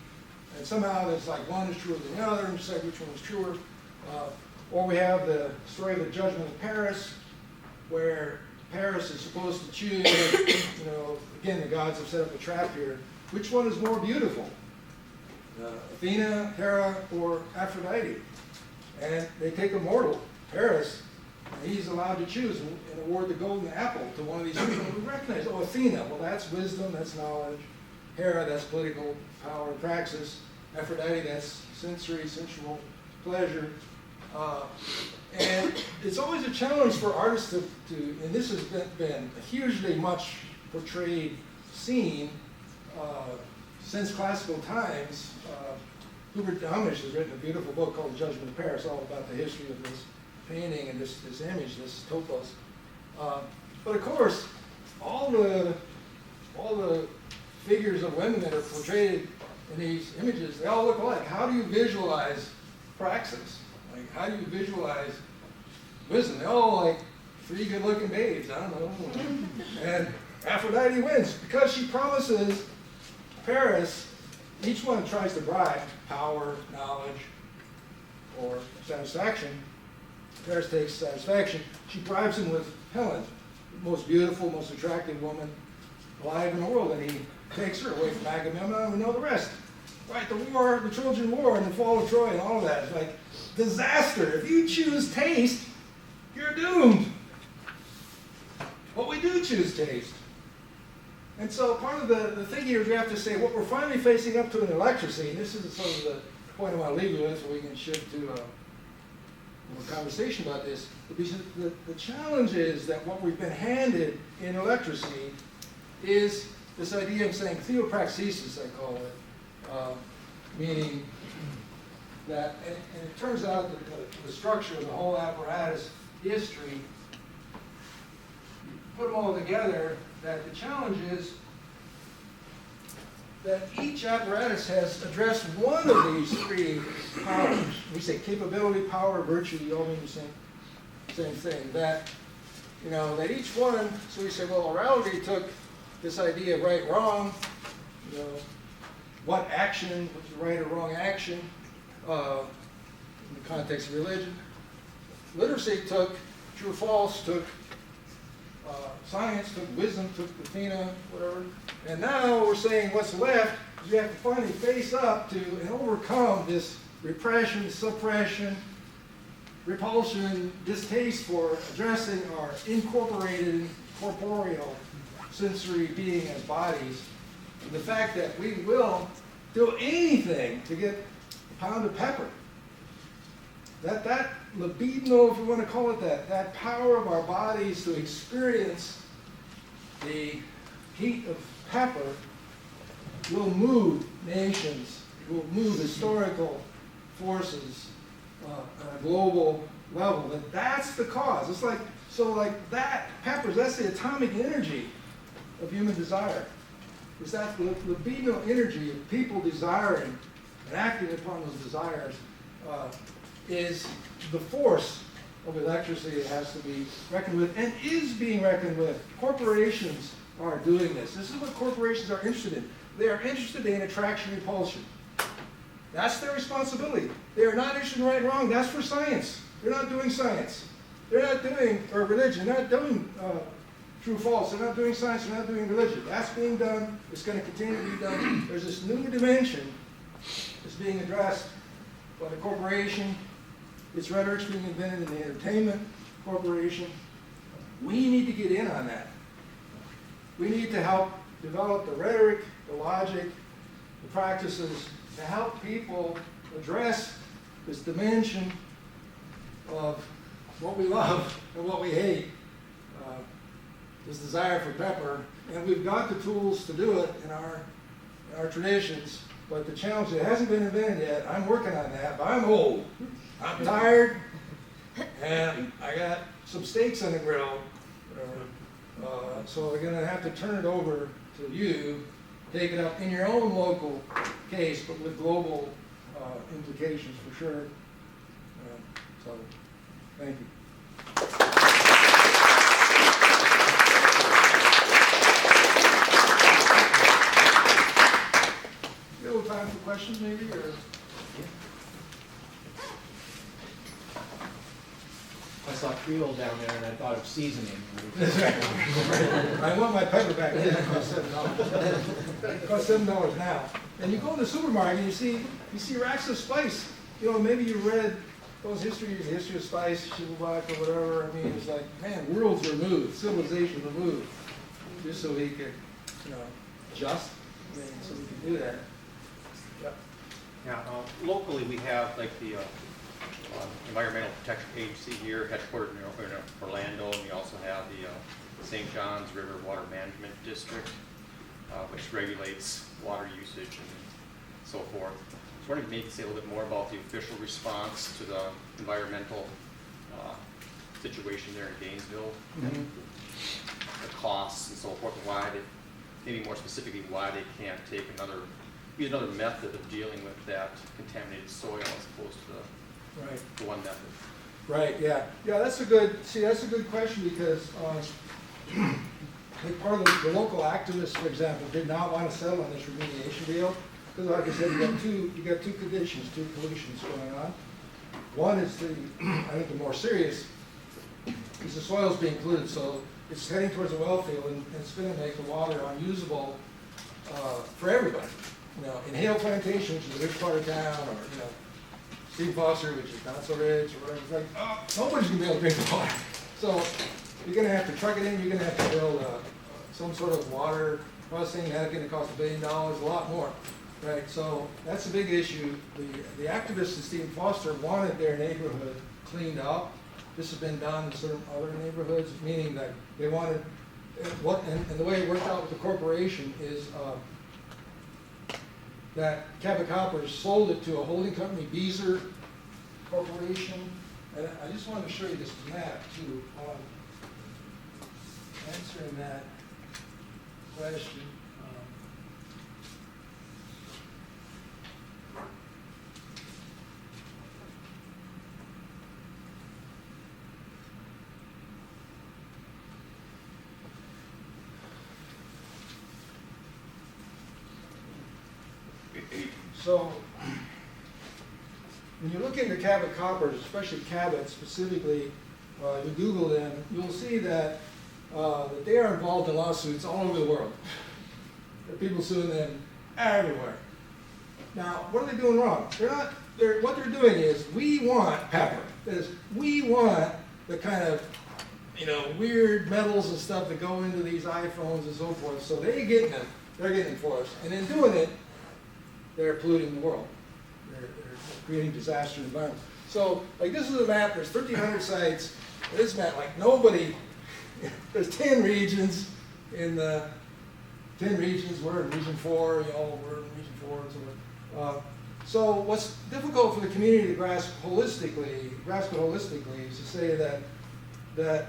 And somehow there's like one is truer than the other, and decide which one is truer. Or we have the story of the Judgment of Paris, where Paris is supposed to choose, again, the gods have set up a trap here. Which one is more beautiful? Athena, Hera, or Aphrodite? And they take a mortal, Paris, and he's allowed to choose and award the golden apple to one of these people we recognize. Oh, Athena, well, that's wisdom, that's knowledge. Hera, that's political power and praxis. Aphrodite, that's sensory, sensual pleasure. And it's always a challenge for artists to and this has been a hugely much portrayed scene since classical times. Hubert Damisch has written a beautiful book called The Judgment of Paris, all about the history of this painting and this image, this topos. But of course, all the figures of women that are portrayed in these images, they all look alike. How do you visualize praxis? Like, how do you visualize wisdom? They're all like three good-looking babes, I don't know. And Aphrodite wins because she promises Paris, each one tries to bribe power, knowledge, or satisfaction. Paris takes satisfaction. She bribes him with Helen, the most beautiful, most attractive woman alive in the world, and he takes her away from Agamemnon. We know the rest. Right, the war, the Trojan War, and the fall of Troy, and all of that. It's like disaster. If you choose taste, you're doomed. But we do choose taste. And so part of the thing here is we have to say what we're finally facing up to in electricity, and this is sort of the point I want to leave you with so we can shift to a conversation about this. The challenge is that what we've been handed in electricity is this idea of saying theopraxesis, I call it, meaning that, and it turns out that the structure of the whole apparatus history, you put them all together, that the challenge is that each apparatus has addressed one of these three powers. We say capability, power, virtue, you all mean the same. same thing, that, that each one, so we say, well, orality took this idea of right, wrong, what action, what's the right or wrong action, in the context of religion. Literacy took true, false, took science, took wisdom, took Athena, whatever. And now we're saying what's left is we have to finally face up to and overcome this repression, suppression, repulsion, distaste for addressing our incorporated corporeal sensory being as bodies. And the fact that we will do anything to get a pound of pepper. That libido, if you want to call it that power of our bodies to experience the heat of pepper will move nations, will move historical forces on a global level. That's the cause. It's like, so like that, peppers, that's the atomic energy of human desire. It's that libido energy of people desiring and acting upon those desires is the force of electricity that has to be reckoned with and is being reckoned with. Corporations are doing this. This is what corporations are interested in. They are interested in attraction and repulsion. That's their responsibility. They are not interested in right and wrong. That's for science. They're not doing science. They're not doing, or religion, they're not doing true, false. They're not doing science, they're not doing religion. That's being done. It's going to continue to be done. There's this new dimension that's being addressed by the corporation. Its rhetoric's being invented in the entertainment corporation. We need to get in on that. We need to help develop the rhetoric, the logic, the practices to help people address this dimension of what we love and what we hate, this desire for pepper. And we've got the tools to do it in our traditions, but the challenge, it hasn't been invented yet. I'm working on that, but I'm old. I'm tired, and I got some steaks on the grill. So we're going to have to turn it over to you, take it up in your own local case, but with global implications for sure. So, thank you. You have time for questions maybe, or? I saw Creole down there and I thought of seasoning. I want my pepper back. It costs $7. It costs $7 now. And you go in the supermarket and you see racks of spice. Maybe you read those histories, the history of spice, Shibboleth or whatever. I mean, it's like, man, worlds removed, civilization removed, just so we could, adjust. So we can do that. Yep. Yeah, locally we have like the Environmental Protection Agency here, headquartered in Orlando, and we also have the St. John's River Water Management District, which regulates water usage and so forth. So I wanted to maybe say a little bit more about the official response to the environmental situation there in Gainesville, and the costs and so forth, and why maybe more specifically, why they can't take use another method of dealing with that contaminated soil as opposed to the one method. Right, yeah. Yeah, that's a good question because part of the local activists, for example, did not want to settle on this remediation deal because, like I said, you got two conditions, two pollutions going on. One is I think the more serious is the soil's being polluted, so it's heading towards a well field and it's going to make the water unusable for everybody. In Hale Plantation, which is a rich part of town, or Steve Foster, which is not so rich, or whatever. It's like, nobody's going to be able to drink the water. So you're going to have to truck it in. You're going to have to build some sort of water processing. That's going to cost $1 billion, a lot more. Right. So that's a big issue. The activists in Steve Foster wanted their neighborhood cleaned up. This has been done in certain other neighborhoods, meaning that they wanted and the way it worked out with the corporation is that Cabot Coppers sold it to a holding company, Beezer Corporation. And I just wanted to show you this map too, answering that question. So, when you look into Cabot coppers, especially Cabot specifically, you Google them, you'll see that they are involved in lawsuits all over the world. There are people suing them everywhere. Now, what are they doing wrong? What they're doing is, we want pepper. That is, we want the kind of, weird metals and stuff that go into these iPhones and so forth. So they're getting them for us. And in doing it, they're polluting the world. They're creating disaster environments. So, like, this is a map. There's 1,300 sites. This map, like, nobody. There's 10 regions in the 10 regions. We're in region 4. We're in region 4 and so forth. So, what's difficult for the community to grasp it holistically is to say that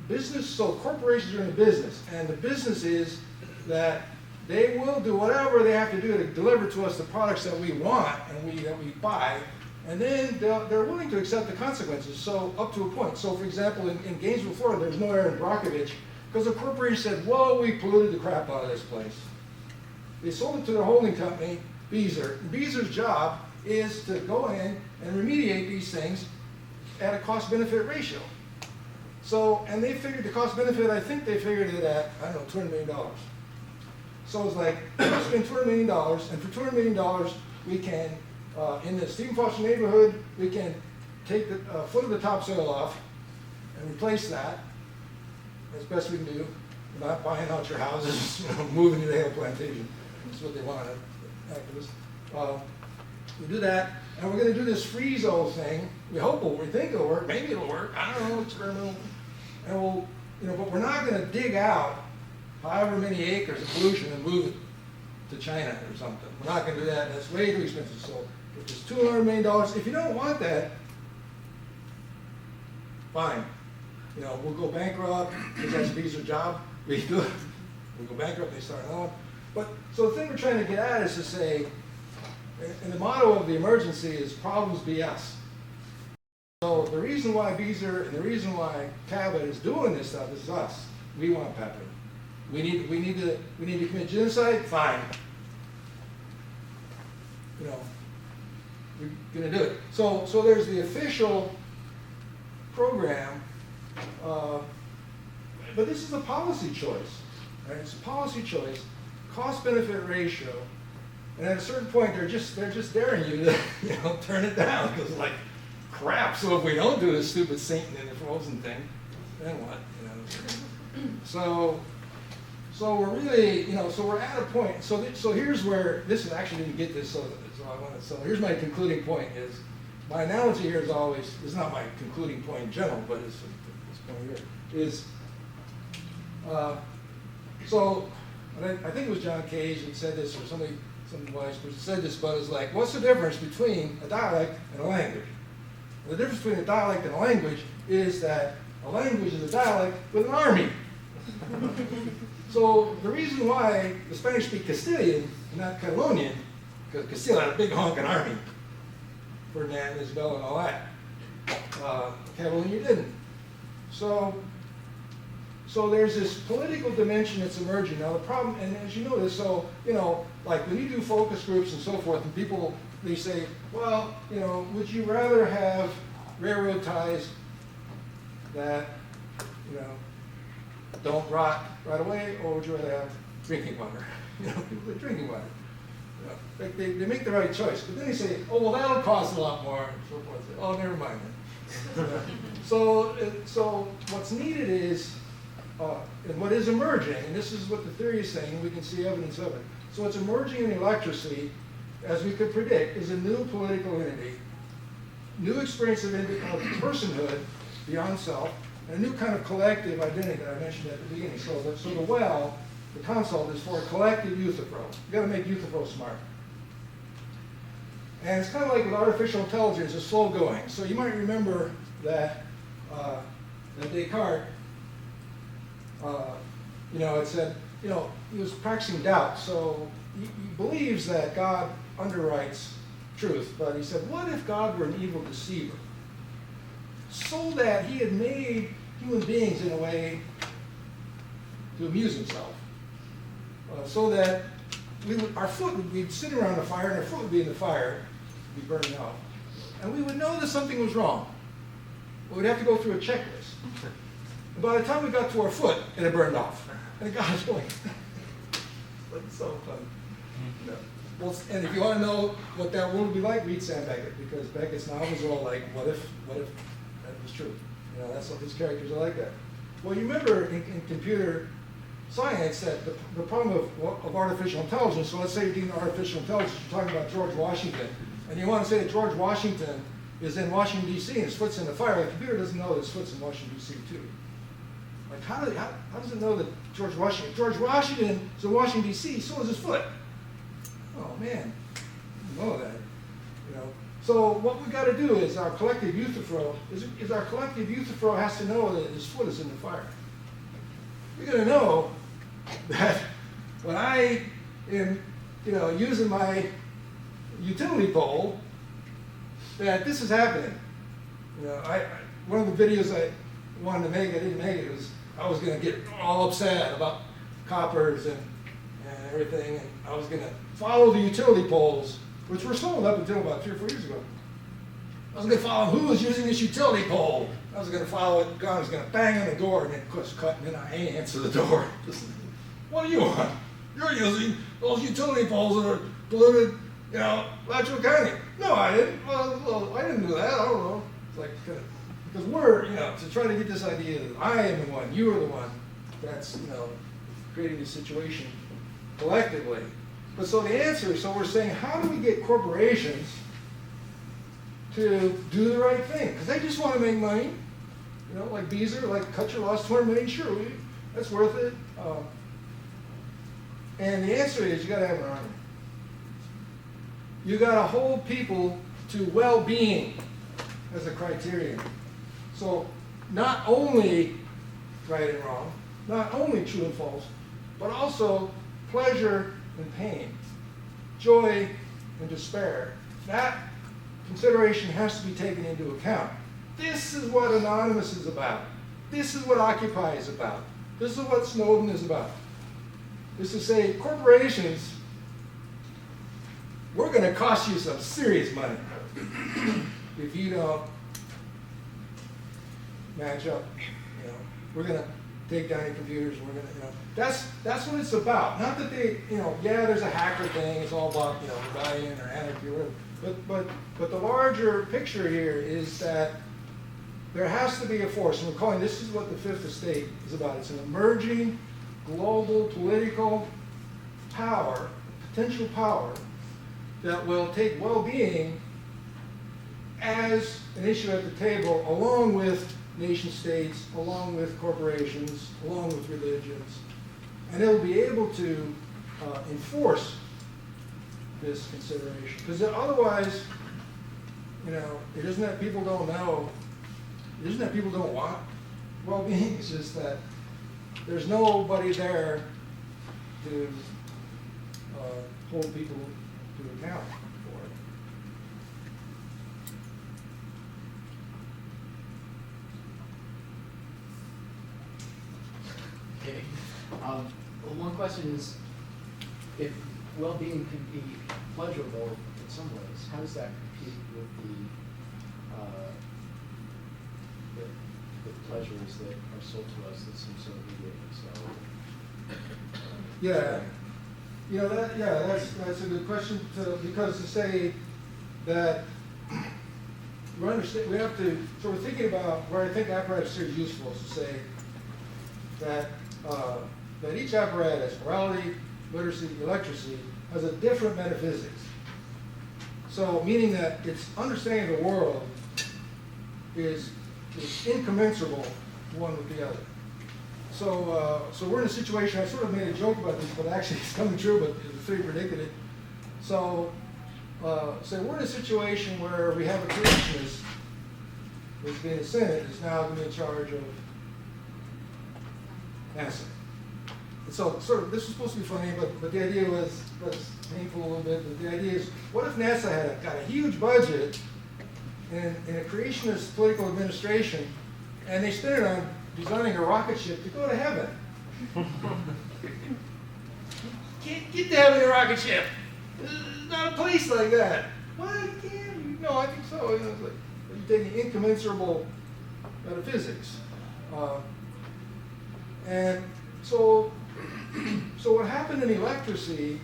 business. So, corporations are in the business, and the business is that they will do whatever they have to do to deliver to us the products that we want and that we buy, and then they're willing to accept the consequences. So up to a point. So for example, in Gainesville, Florida, there's no Aaron Brockovich because the corporation said, "Whoa, we polluted the crap out of this place." They sold it to their holding company, Beazer. And Beazer's job is to go in and remediate these things at a cost-benefit ratio. So, and they figured the cost-benefit. I think they figured it at $200 million. So it's like, let's spend $200 million, and for $200 million, we can, in the Stephen Foster neighborhood, we can take the foot of the topsoil off and replace that as best we can do, not buying out your houses, moving to the Hale Plantation. That's what they want, activists. We do that, and we're going to do this freeze-o thing. We think it'll work. Maybe it'll work. I don't know, experimental. And but we're not going to dig out however many acres of pollution and move it to China or something. We're not going to do that. That's way too expensive. So if it's $200 million, if you don't want that, fine. We'll go bankrupt because that's Beazer's job. We do it. We go bankrupt, they start another one. But so the thing we're trying to get at is to say, and the motto of the emergency is problems be us. So the reason why Beazer and the reason why Cabot is doing this stuff is us. We want pepper. We need to commit genocide? Fine. We're going to do it. So there's the official program, but this is a policy choice. Right? It's a policy choice, cost-benefit ratio, and at a certain point they're just daring you to turn it down because it's like crap. So if we don't do this stupid Satan in the frozen thing, then what? So we're really, so we're at a point. So here's where this is actually didn't get this. So here's my concluding point. Is my analogy here is always, it's not my concluding point in general, but it's this point here is. So I think it was John Cage who said this, or some wise person said this, but it's like, what's the difference between a dialect and a language? And the difference between a dialect and a language is that a language is a dialect with an army. So the reason why the Spanish speak Castilian and not Catalonian, because Castile had a big honking army, Ferdinand, Isabel, and all that. Catalonia didn't. So there's this political dimension that's emerging. Now the problem, and as you know this, so, like when you do focus groups and so forth, and people, they say, well, would you rather have railroad ties that, don't rot right away, or would you rather have drinking water? People are drinking water. They make the right choice. But then they say, oh, well, that'll cost a lot more, and so forth. Oh, never mind then. So what's needed is, and what is emerging, and this is what the theory is saying, and we can see evidence of it. So what's emerging in electricity, as we could predict, is a new political entity, new experience of personhood beyond self, and a new kind of collective identity that I mentioned at the beginning. So the well, the consult, is for a collective Euthyphro. You've got to make Euthyphro smart. And it's kind of like with artificial intelligence, it's slow going. So you might remember that Descartes, it said, he was practicing doubt. So he believes that God underwrites truth, but he said, what if God were an evil deceiver? So that he had made human beings in a way to amuse himself. So that our foot would be sitting around the fire, and our foot would be in the fire, be burning off. And we would know that something was wrong. We'd have to go through a checklist. And by the time we got to our foot, it had burned off. And it got us going. That's so fun. No. Well, and if you want to know what that world would be like, read Sam Beckett, because Beckett's novels are all like, what if that was true? You know, that's what his characters are like that. Well, you remember in computer science that the problem of artificial intelligence, so let's say you're doing artificial intelligence, you're talking about George Washington, and you want to say that George Washington is in Washington, D.C., and his foot's in the fire. The computer doesn't know that his foot's in Washington, D.C., too. Like, how does it know that George Washington is in Washington, D.C., so is his foot? Oh, man, you know that, you know. So what we got to do is our collective Euthyphro has to know that his foot is in the fire. We're going to know that when I am, you know, using my utility pole, that this is happening. You know, one of the videos I wanted to make, I didn't make it, was I was going to get all upset about coppers and everything, and I was going to follow the utility poles, which were sold up until about 3 or 4 years ago. I was going to follow who was using this utility pole. I was going to follow it. God was going to bang on the door, and then of course cut, and then I answer the door. What do you want? You're using those utility poles that are polluted, you know, Alachua County. No, I didn't. Well, I didn't do that. I don't know. It's like, because we're, you know, to try to get this idea that I am the one, you are the one that's, you know, creating the situation collectively. But so the answer, so we're saying, how do we get corporations to do the right thing? Because they just want to make money. You know, like Beezer, like cut your loss, $200 million, sure, that's worth it. And the answer is you got to have an army. You got to hold people to well-being as a criterion. So not only right and wrong, not only true and false, but also pleasure and pain, joy and despair. That consideration has to be taken into account. This is what Anonymous is about. This is what Occupy is about. This is what Snowden is about. Is to say, corporations, we're going to cost you some serious money if you don't match up. You know, we're going to take down your computers, and we're going to, you know, that's what it's about. Not that they, you know, yeah, there's a hacker thing. It's all about, you know, rebellion or anarchy or whatever. But the larger picture here is that there has to be a force, and we're calling this is what the Fifth Estate is about. It's an emerging global political power, potential power, that will take well-being as an issue at the table, along with nation states, along with corporations, along with religions, and it'll be able to enforce this consideration. Because otherwise, you know, it isn't that people don't know, it isn't that people don't want well-being, it's just that there's nobody there to hold people to account for it. Okay. Well, one question is, if well-being can be pleasurable in some ways, how does that compete with the pleasures that are sold to us that seem so immediate and so? Yeah, you know that's a good question because to say that we understand, we have to. So we're thinking about where I think apparatus is useful is to say that that each apparatus, morality, literacy, electracy, has a different metaphysics. So meaning that its understanding of the world is incommensurable one with the other. So we're in a situation, I sort of made a joke about this, but actually it's coming true, but the theory predicted it. So we're in a situation where we have a creationist who's being the Senate is now going to be in charge of NASA. And so sort of, this was supposed to be funny, but the idea was painful a little bit, but the idea is, what if NASA had got a huge budget in a creationist political administration, and they spent it on designing a rocket ship to go to heaven? can't get to heaven in a rocket ship. There's not a place like that. What? Can you? No, I think so. You know, it's like you're taking incommensurable metaphysics. And so what happened in electricity,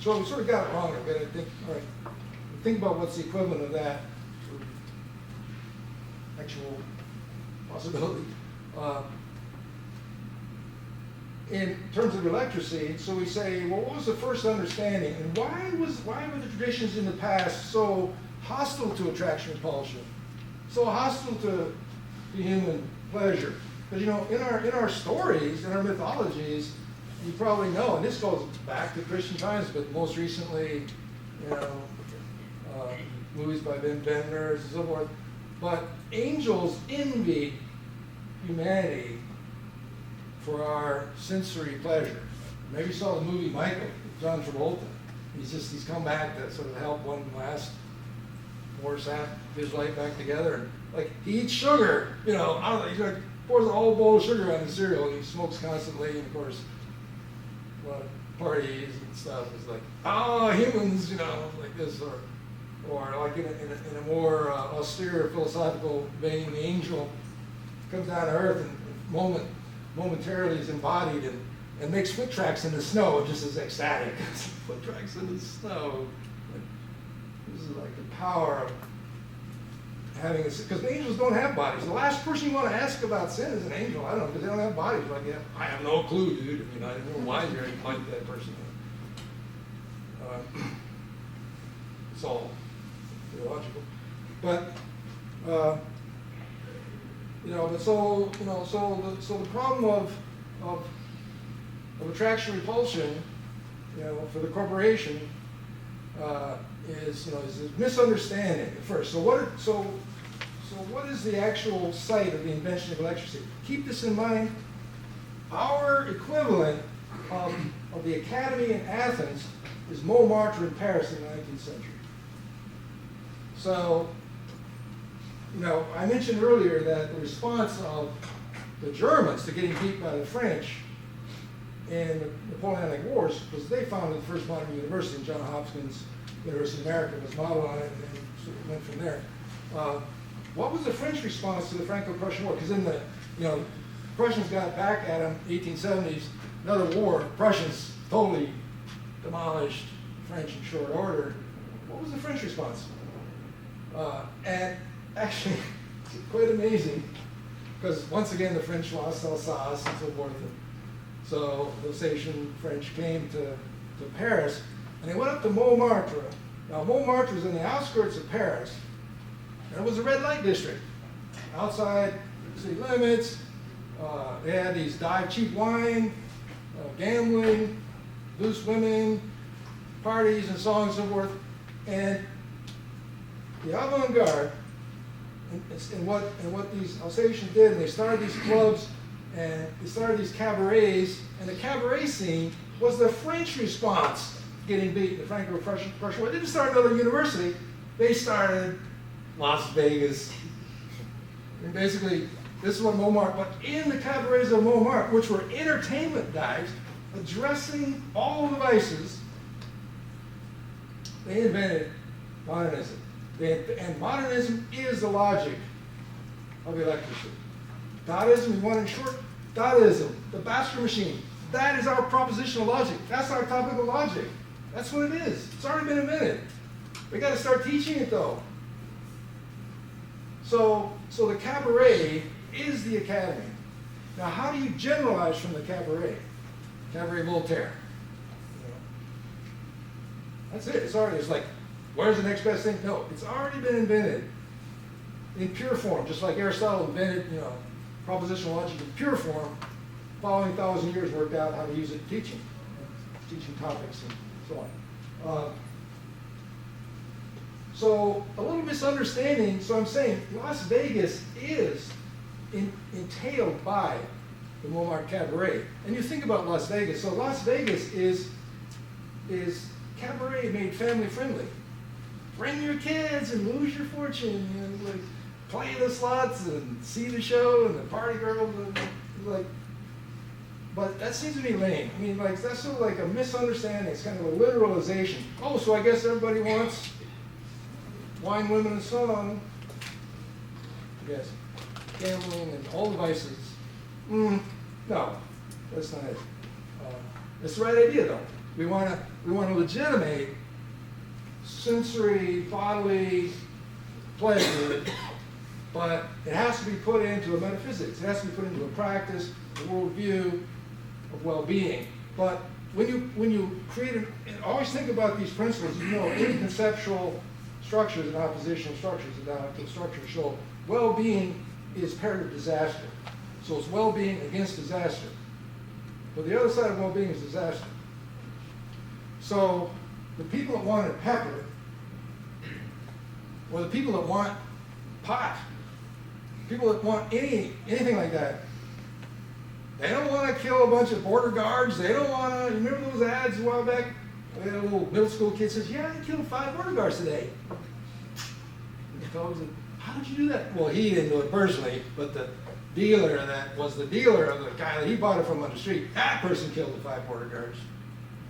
so we sort of got it wrong. I've got to think, all right, think about what's the equivalent of that for actual possibility. In terms of electricity, so we say, well, what was the first understanding, and why were the traditions in the past so hostile to attraction repulsion, so hostile to human pleasure? Because you know, in our stories, in our mythologies, you probably know, and this goes back to Christian times, but most recently, you know, movies by Ben Benders and so forth. But angels envied humanity for our sensory pleasure. Maybe you saw the movie Michael, with John Travolta. He's come back to sort of help one last more sap his life back together. And like he eats sugar, you know, I don't know, he like pours a whole bowl of sugar on his cereal, and he smokes constantly, and of course, a lot of parties and stuff. It's like, oh, humans, you know, like this, or like in a more austere philosophical vein, the angel comes down to earth and momentarily is embodied and makes foot tracks in the snow, just as ecstatic. Foot tracks in the snow. This is like the power of having a, because angels don't have bodies. The last person you want to ask about sin is an angel. I don't know, because they don't have bodies. Like, yeah, I have no clue, dude. I mean, I don't know why you're like that person. It's all theological. But, you know, but so, you know, so the problem of attraction repulsion, you know, for the corporation, is, you know, is a misunderstanding at first. So what is the actual site of the invention of electricity? Keep this in mind. Our equivalent of the academy in Athens is Montmartre in Paris in the 19th century. So, you know, I mentioned earlier that the response of the Germans to getting beat by the French in the Napoleonic Wars was they founded the first modern university, Johns Hopkins University of America was modeled on it, and then sort of went from there. What was the French response to the Franco-Prussian War? Because in the, you know, Prussians got back at them, 1870s, another war, Prussians totally demolished French in short order. What was the French response? And actually, it's quite amazing, because once again the French lost Alsace and so forth. And so the Alsatian French came to Paris, and they went up to Montmartre. Now Montmartre was in the outskirts of Paris, and it was a red light district. Outside city limits, they had these cheap wine, gambling, loose women, parties and so on and so forth. And the avant-garde, and what these Alsatians did, and they started these clubs, and they started these cabarets, and the cabaret scene was the French response to getting beat in the Franco-Prussian War. They didn't start another university, they started Las Vegas. And basically, this is what Montmartre, but in the cabarets of Montmartre, which were entertainment dives, addressing all the vices, they invented modernism. And modernism is the logic of electricity. Dadaism, we want in short, Dadaism, the Baxter machine. That is our propositional logic. That's our topical logic. That's what it is. It's already been invented. We got to start teaching it though. So the cabaret is the academy. Now, how do you generalize from the cabaret? Cabaret Voltaire. You know, that's it. It's like, where's the next best thing? No, it's already been invented in pure form, just like Aristotle invented, you know, propositional logic in pure form. Following 1,000 years, worked out how to use it in teaching topics and so on. So a little misunderstanding. So I'm saying Las Vegas is entailed by the Montmartre Cabaret. And you think about Las Vegas. So Las Vegas is cabaret made family friendly. Bring your kids and lose your fortune and like play the slots and see the show and the party girls and like But that seems to be lame. I mean, like, that's sort of like a misunderstanding. It's kind of a literalization. Oh, so I guess everybody wants wine, women, and song. Yes, gambling and all the vices. No, that's not it. It's the right idea, though. We want to legitimate sensory, bodily pleasure, but it has to be put into a metaphysics. It has to be put into a practice, a worldview of well-being. But when you create and always think about these principles, you know, any conceptual structures and oppositional structures and dialectical structures show well-being is paired with disaster. So it's well-being against disaster. But the other side of well-being is disaster. So the people that wanted pepper, or the people that want pot, people that want anything like that, they don't want to kill a bunch of border guards. They don't want to, remember those ads a while back? A little middle school kid says, yeah, I killed 5 border guards today. And the fellow said, how did you do that? Well, he didn't do it personally, but the dealer that was the dealer of the guy that he bought it from on the street, that person killed the 5 border guards.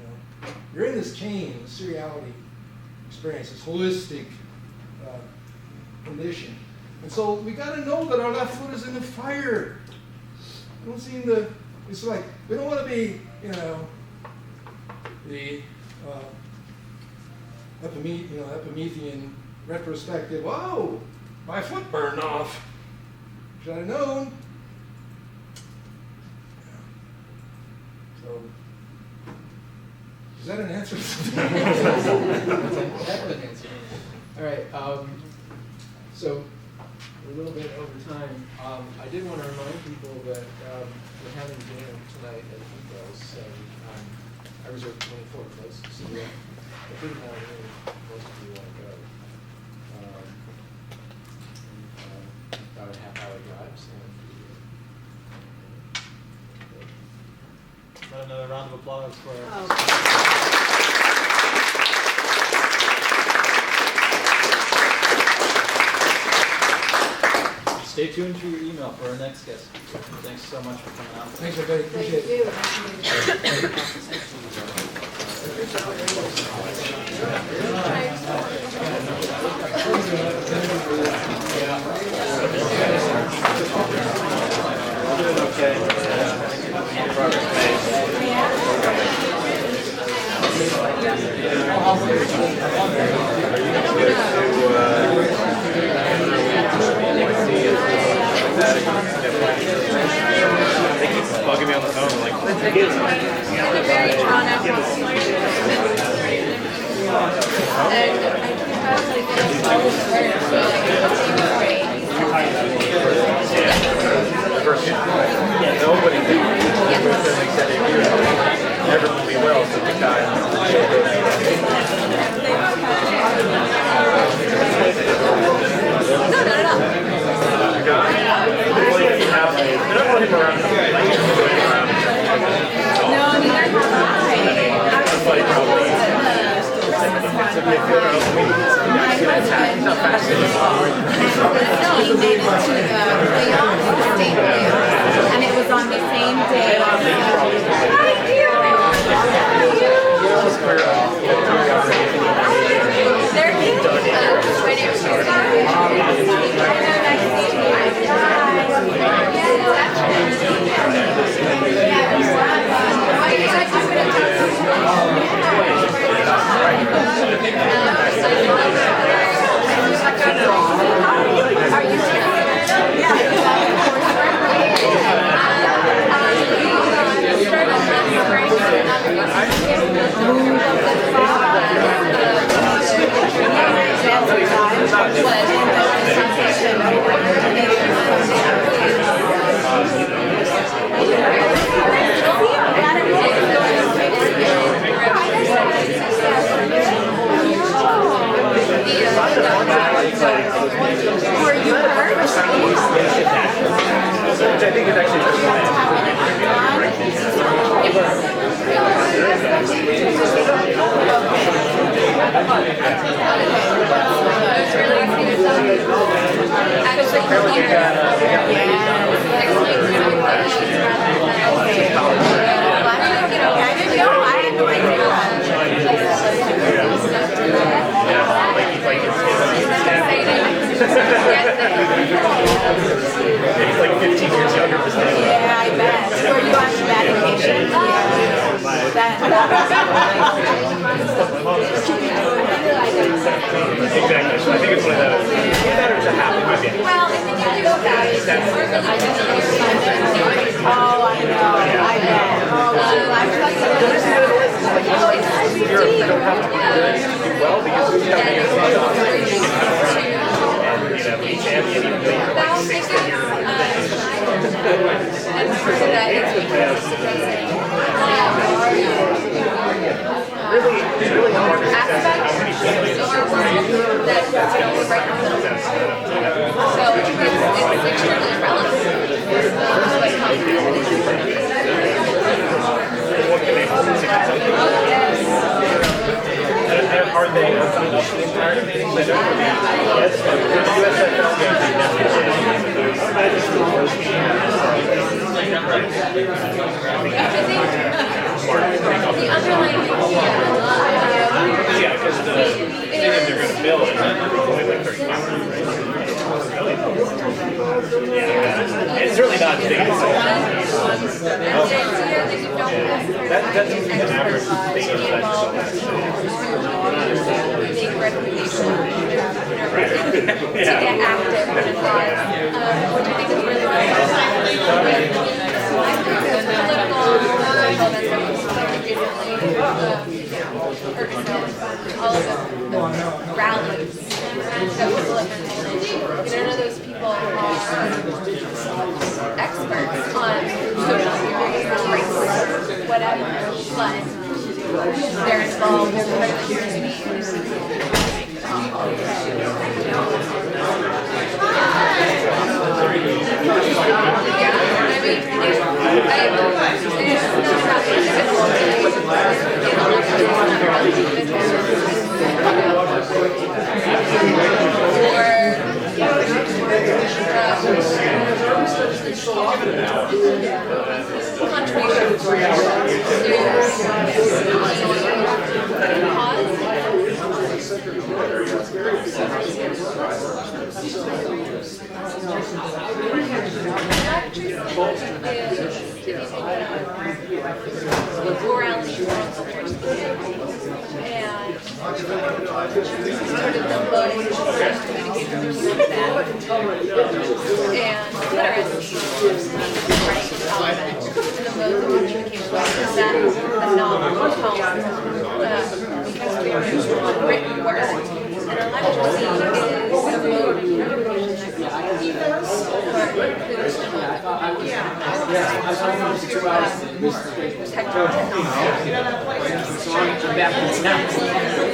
You know? You're in this chain, this seriality experience, this holistic condition. And so we got to know that our left foot is in the fire. We don't seem to, it's like, we don't want to be, you know, the Epimethean retrospective, whoa, my foot burned off. Should I have known? So, is that an answer? That's an excellent answer. All right, so we're a little bit over time. I did want to remind people that we're having dinner tonight at Eagles, and I reserved 24 places, so I think most of you want to go. About a half-hour drive, so. Another round of applause for Stay tuned to your email for our next guest speaker. Thanks so much for coming out. Thanks, everybody. Appreciate it. They keep bugging me on the phone, like, nobody said it here. Never will be well, so the and it was on the same day Exactly. So I think it's one of those. It's better to have it. Well, I think I do about it. Oh, I know. I know. You don't have to do well because you have to and be champion even though you're like 6 years. And part of that is because Really hard to aspects of our work that right in the middle. So it's extremely relevant. Are they opening up the entire meeting? Yes, The underlying yeah, because the thing that they're going to build is only like 35, right? Yeah, it's really not big. That's an average thing of big recognition to get active and involved, which I think is really all of the rallies that people have been holding. None of those people are experts on social theory, race, whatever, but they're involved, they're part of the community.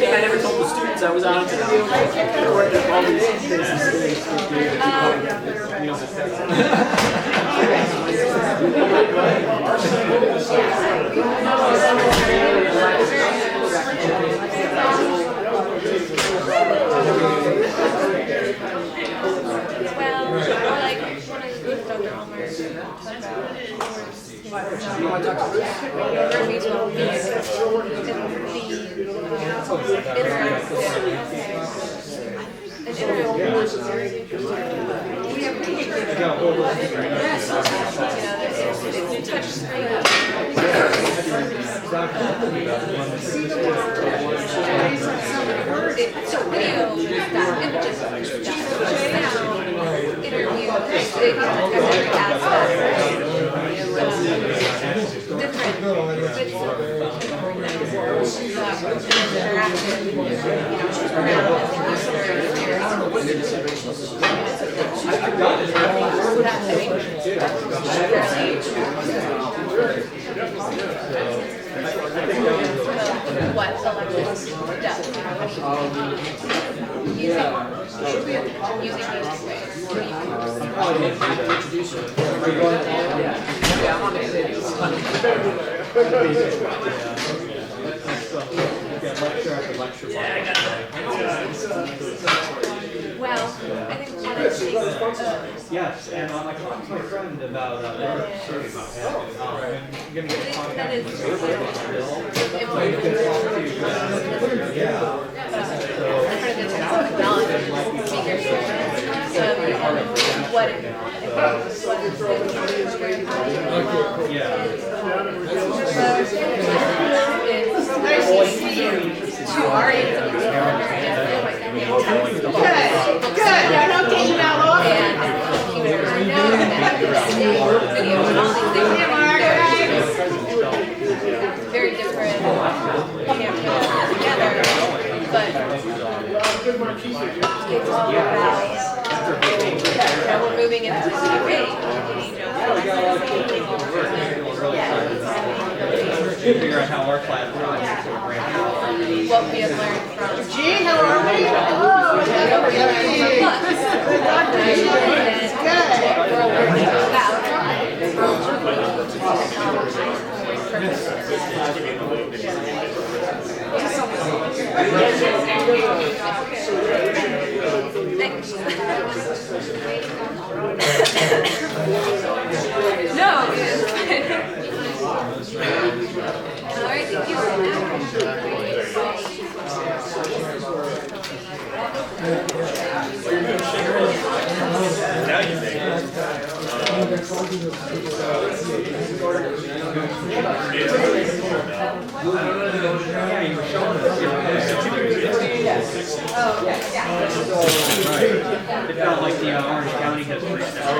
I never told the students I was out today. Well, like one of the things Dr. Ulmer touch screen. So video stuff, images stuff, sound, interviews, every aspect. Different what elections does. Using these ways. Well, I think one of the things, Yes, and I talked to my friend about I'm gonna get that is what to our age. Good, I don't get you out often. And he would turn down and video and all these things. Very different. We can't put it together, but it's all about, we're moving into TV. Figure out how our class projects are ramping up. What we have learned from. Gee, how are we? Oh, What we have learned from books. good. We're learning about. Thanks. No. All right, thank you. Now you think. It felt like the Orange County has reached out.